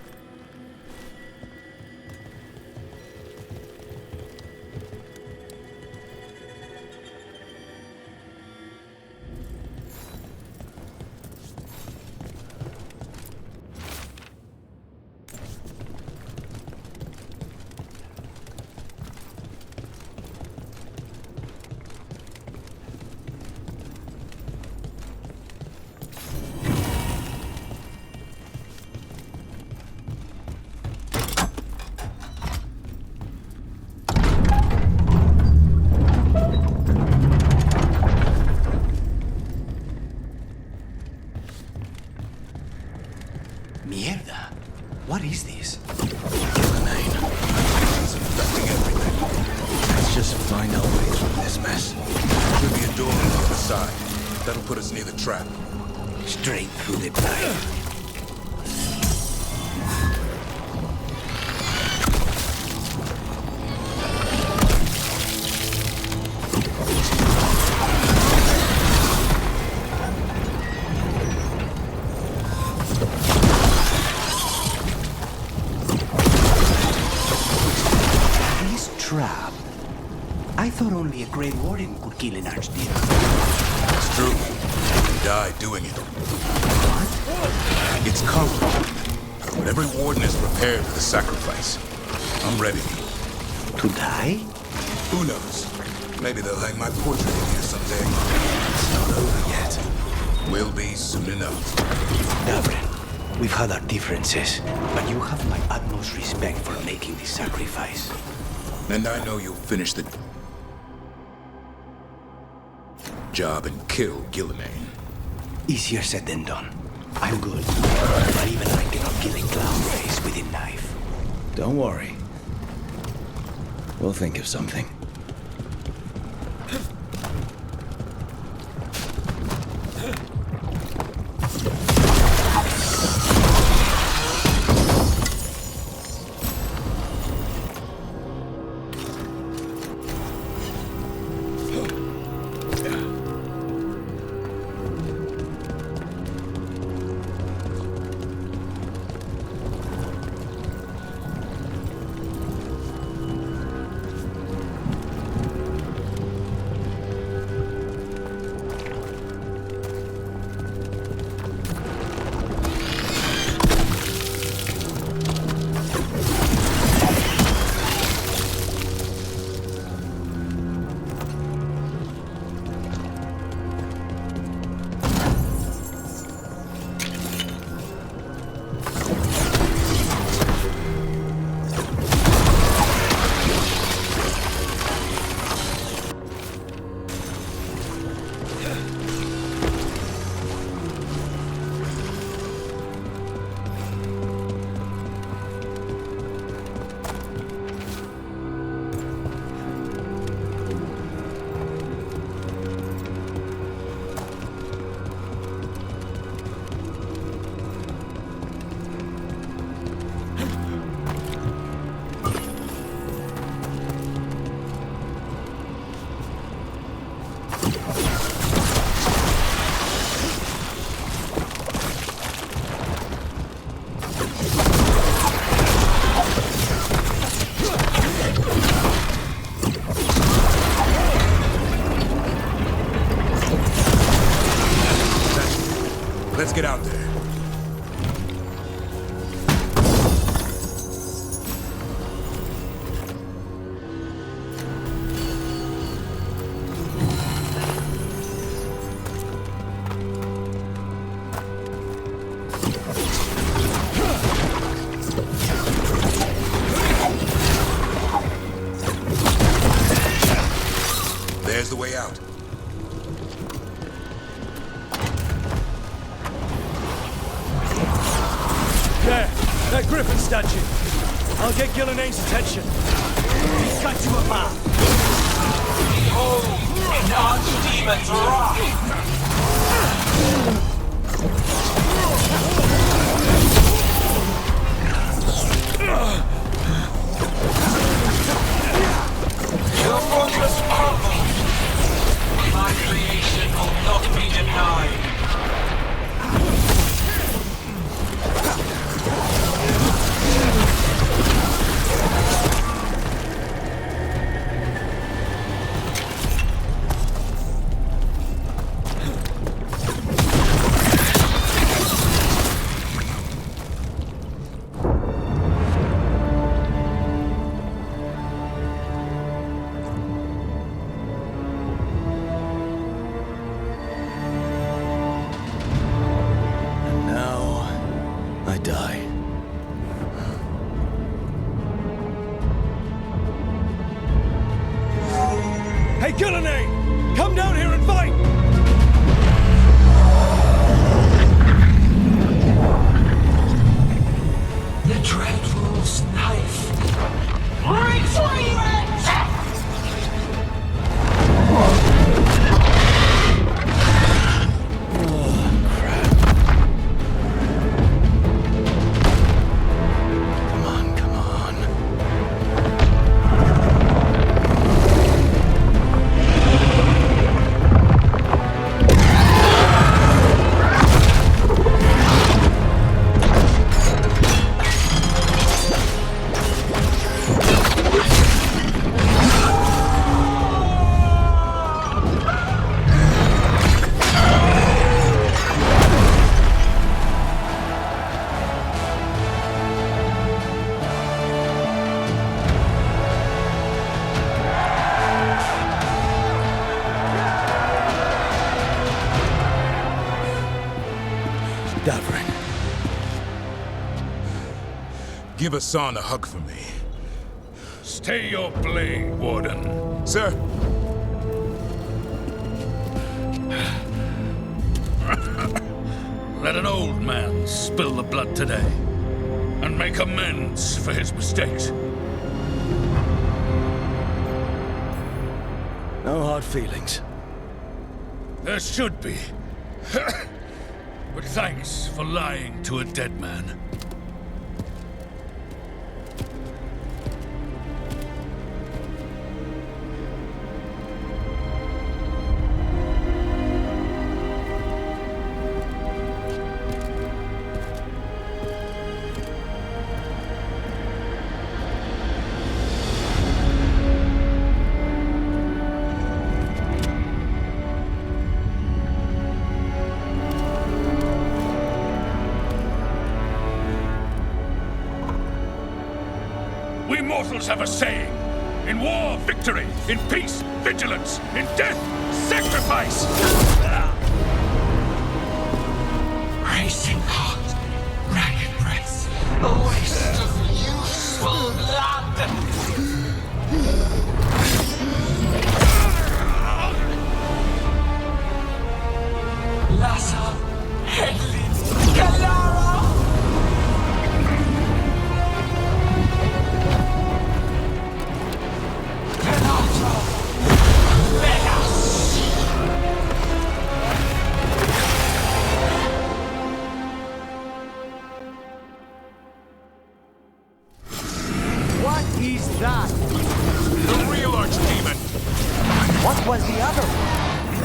Mierda. What is this? Gillenaine. It's affecting everything. Let's just find our way through this mess. Could be a door on the other side. That'll put us near the trap. Straight through the blight. Trap. I thought only a Great Warden could kill an Archdemon. It's true. You die doing it. What? It's complicated. But every warden is prepared for the sacrifice. I'm ready. To die? Who knows? Maybe they'll hang my portrait in here someday. It's not over yet. Will be soon enough. Davrin, we've had our differences, but you have my utmost respect for making this sacrifice. And I know you'll finish the job and kill Gillenaine. Easier said than done. I'm good, but even I cannot kill a clown face with a knife. Don't worry. We'll think of something. out. There! That griffin statue! I'll get Gillenay's attention. He's got you apart. Behold, an archdemon's wrath! Your fortress crumbles. My creation will not be denied. Gillenay! Come down here and fight! The Dreadful's knife. Retreat! Give Hassan a hug for me. Stay your blade, Warden. Sir. Let an old man spill the blood today and make amends for his mistakes. No hard feelings. There should be. But thanks for lying to a dead man. We mortals have a saying. In war, victory. In peace, vigilance. In death, sacrifice. Racing heart, ragged breath, a waste of useful blood. Lassa, Hedlin, Galara. What is that? The real archdemon. What was the other?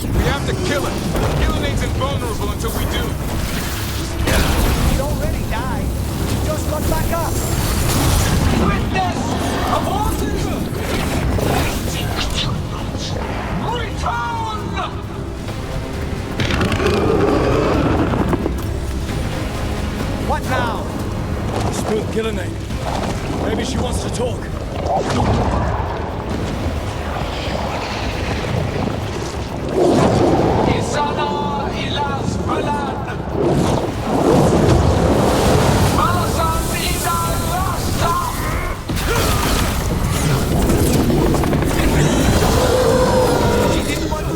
We have to kill it. Gillenay's invulnerable until we do. He already died. He just got back up. Witness of autism! Return! What now? Spook Gillenay. Maybe she wants to talk. Isana ilas balad. Malasan ina rasta. She didn't want to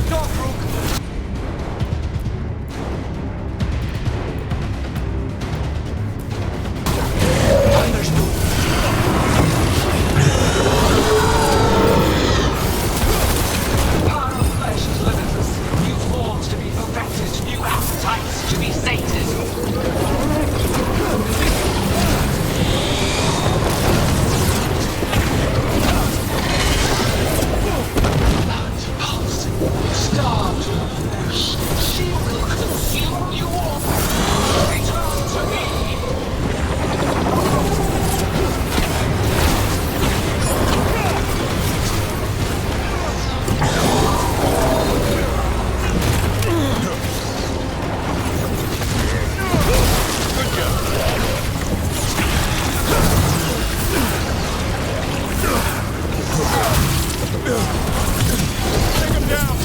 Take him down!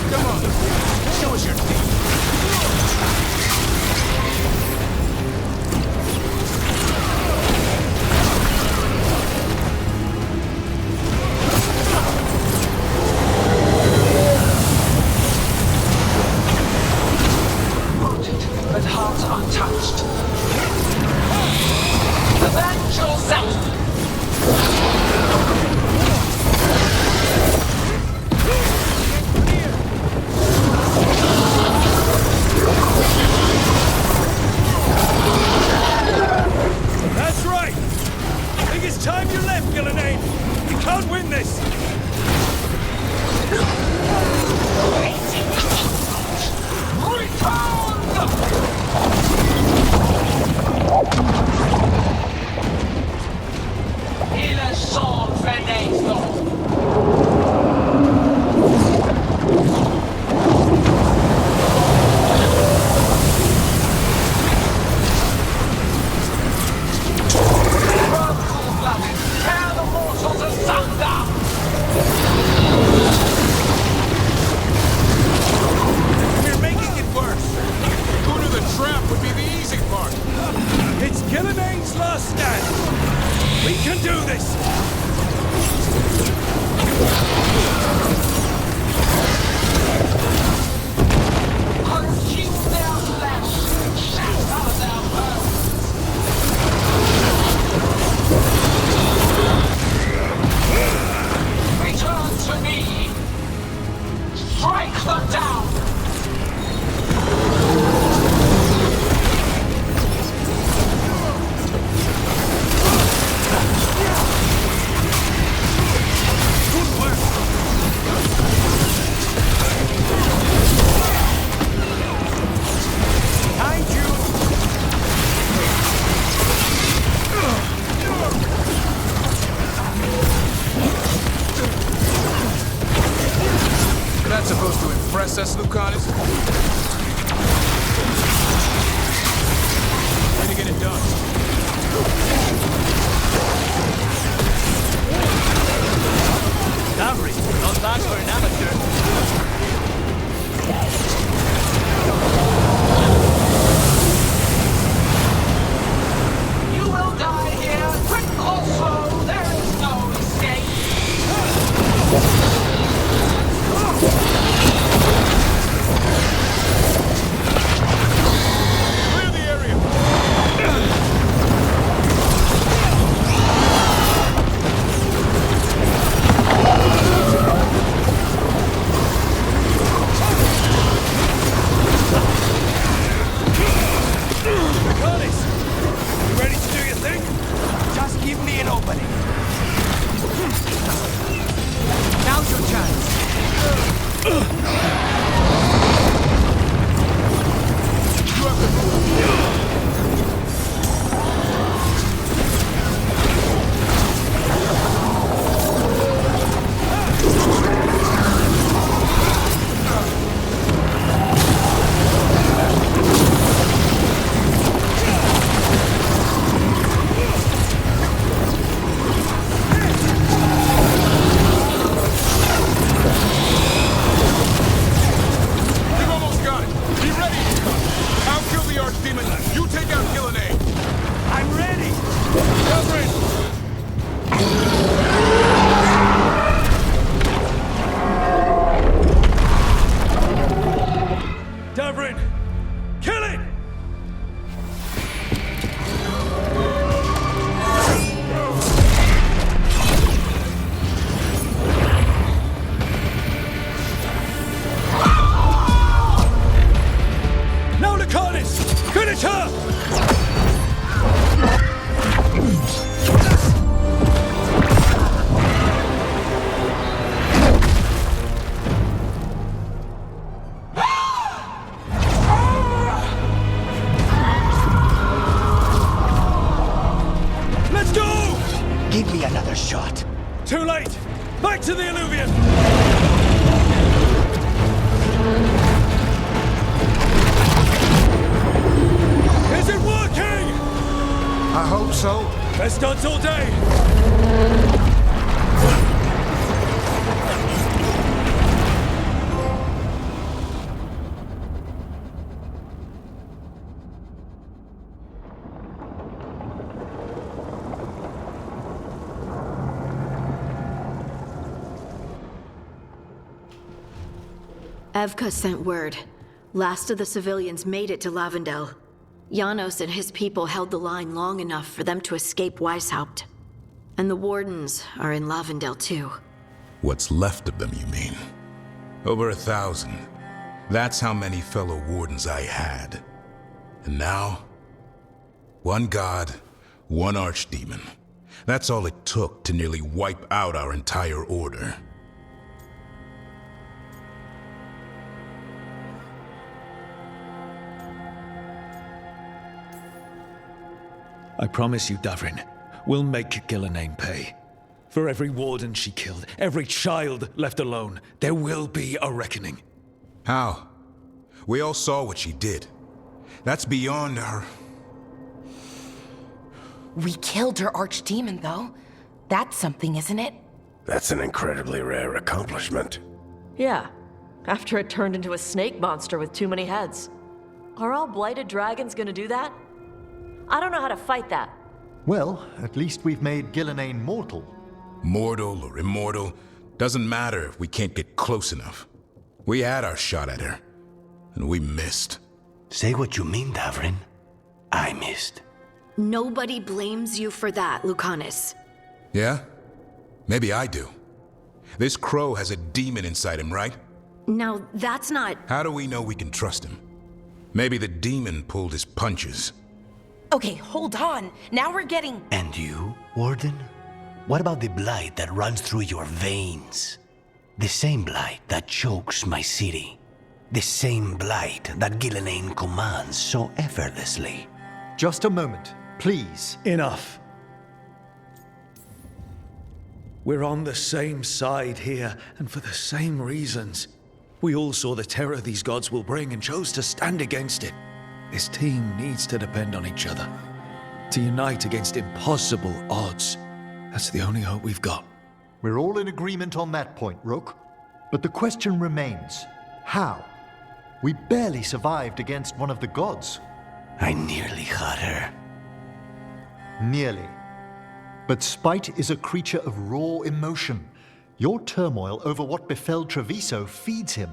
Come on, show us your teeth. But heart untouched. Avenge yourself! That's right! I think it's time you left, Gillenane! We can't win this! Il son fenestro! Tear the mortals asunder! We're making it worse! Go to the trap would be the easy part. It's Gillenane's last stand! We can do this! Consume their flesh! Shatter their bones! Return to me! Strike them down! That's supposed to impress us, Lucanus? Way to get it done. Avery, not bad for an amateur. You will die here, quick or slow, there is no escape! Clear the area! Curtis, you ready to do your thing? Just give me an opening. Now's your chance. You have to move. We've almost got it. Be ready! I'll kill the Archdemon. You take out Gillenane. I'm ready! Everett! Davrin! Kill it! Now Lucanus! Finish her! Let's go! Give me another shot. Too late! Back to the Illuvian! so? Best odds all day! Evka sent word. Last of the civilians made it to Lavendel. Janos and his people held the line long enough for them to escape Weisshaupt. And the Wardens are in Lavendel too. What's left of them, you mean? Over 1,000. That's how many fellow Wardens I had. And now, one god, one archdemon. That's all it took to nearly wipe out our entire order. I promise you, Davrin, we'll make Gillenane pay. For every warden she killed, every child left alone, there will be a reckoning. How? We all saw what she did. That's beyond our... We killed her archdemon, though. That's something, isn't it? That's an incredibly rare accomplishment. Yeah, after it turned into a snake monster with too many heads. Are all blighted dragons gonna do that? I don't know how to fight that. Well, at least we've made Gillenane mortal. Mortal or immortal, doesn't matter if we can't get close enough. We had our shot at her, and we missed. Say what you mean, Davrin. I missed. Nobody blames you for that, Lucanus. Yeah? Maybe I do. This crow has a demon inside him, right? Now, that's not... How do we know we can trust him? Maybe the demon pulled his punches. Okay, hold on. Now we're getting... And you, Warden? What about the blight that runs through your veins? The same blight that chokes my city. The same blight that Gillenane commands so effortlessly. Just a moment, please. Enough. We're on the same side here, and for the same reasons. We all saw the terror these gods will bring and chose to stand against it. This team needs to depend on each other. To unite against impossible odds. That's the only hope we've got. We're all in agreement on that point, Rook. But the question remains, how? We barely survived against one of the gods. I nearly had her. Nearly. But spite is a creature of raw emotion. Your turmoil over what befell Treviso feeds him.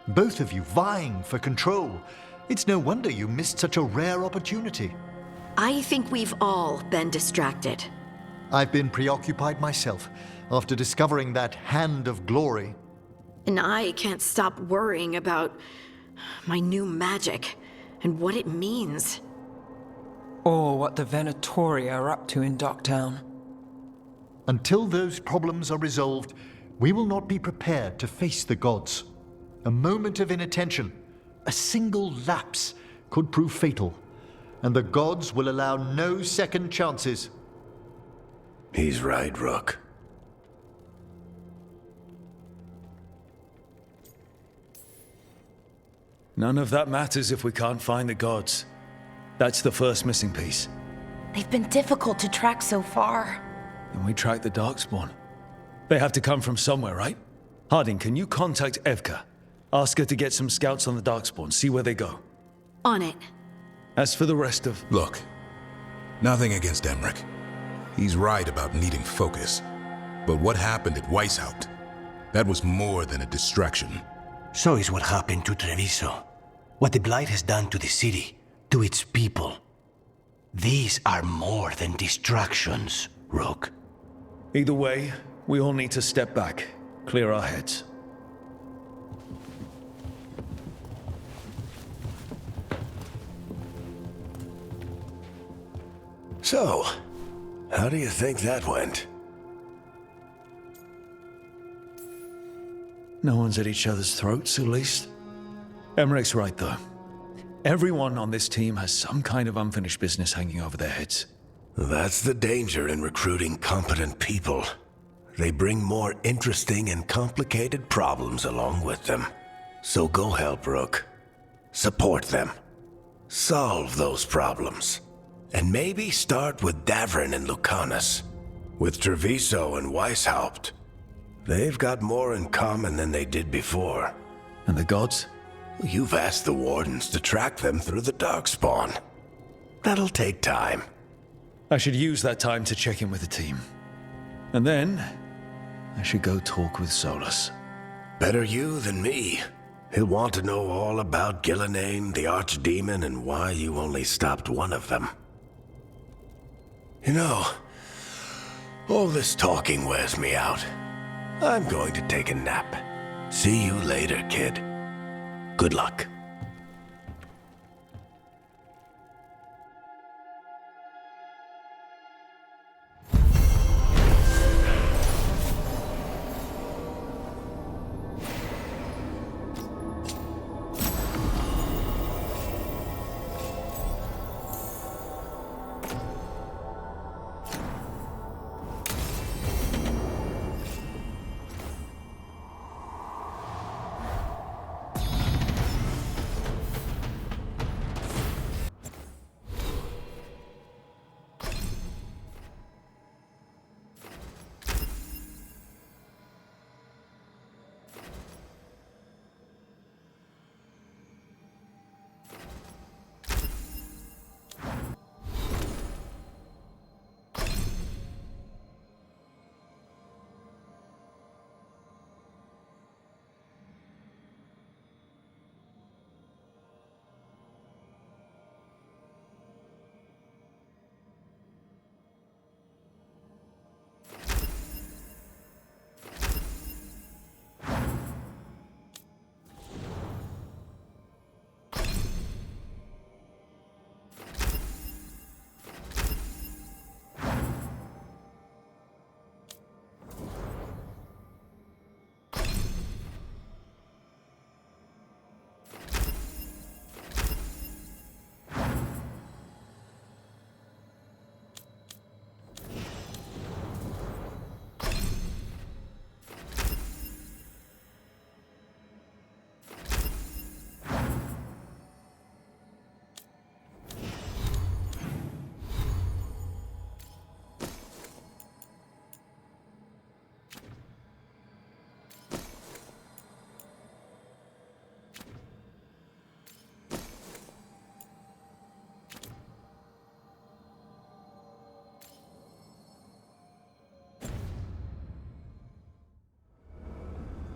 Both of you vying for control. It's no wonder you missed such a rare opportunity. I think we've all been distracted. I've been preoccupied myself after discovering that hand of glory. And I can't stop worrying about my new magic and what it means. Or what the Venatori are up to in Docktown. Until those problems are resolved, we will not be prepared to face the gods. A moment of inattention, a single lapse, could prove fatal, and the gods will allow no second chances. He's right, Rook. None of that matters if we can't find the gods. That's the first missing piece. They've been difficult to track so far. Then we track the Darkspawn. They have to come from somewhere, right? Harding, can you contact Evka? Ask her to get some scouts on the Darkspawn, see where they go. On it. As for the rest of... Look, nothing against Emmerich. He's right about needing focus. But what happened at Weisshaupt? That was more than a distraction. So is what happened to Treviso. What the blight has done to the city, to its people. These are more than distractions, Rook. Either way, we all need to step back, clear our heads. So, how do you think that went? No one's at each other's throats, at least. Emmerich's right, though. Everyone on this team has some kind of unfinished business hanging over their heads. That's the danger in recruiting competent people. They bring more interesting and complicated problems along with them. So go help, Rook. Support them. Solve those problems. And maybe start with Davrin and Lucanus. With Treviso and Weisshaupt. They've got more in common than they did before. And the gods? You've asked the Wardens to track them through the Darkspawn. That'll take time. I should use that time to check in with the team. And then, I should go talk with Solas. Better you than me. He'll want to know all about Gillenane, the Archdemon, and why you only stopped one of them. You know, all this talking wears me out. I'm going to take a nap. See you later, kid. Good luck.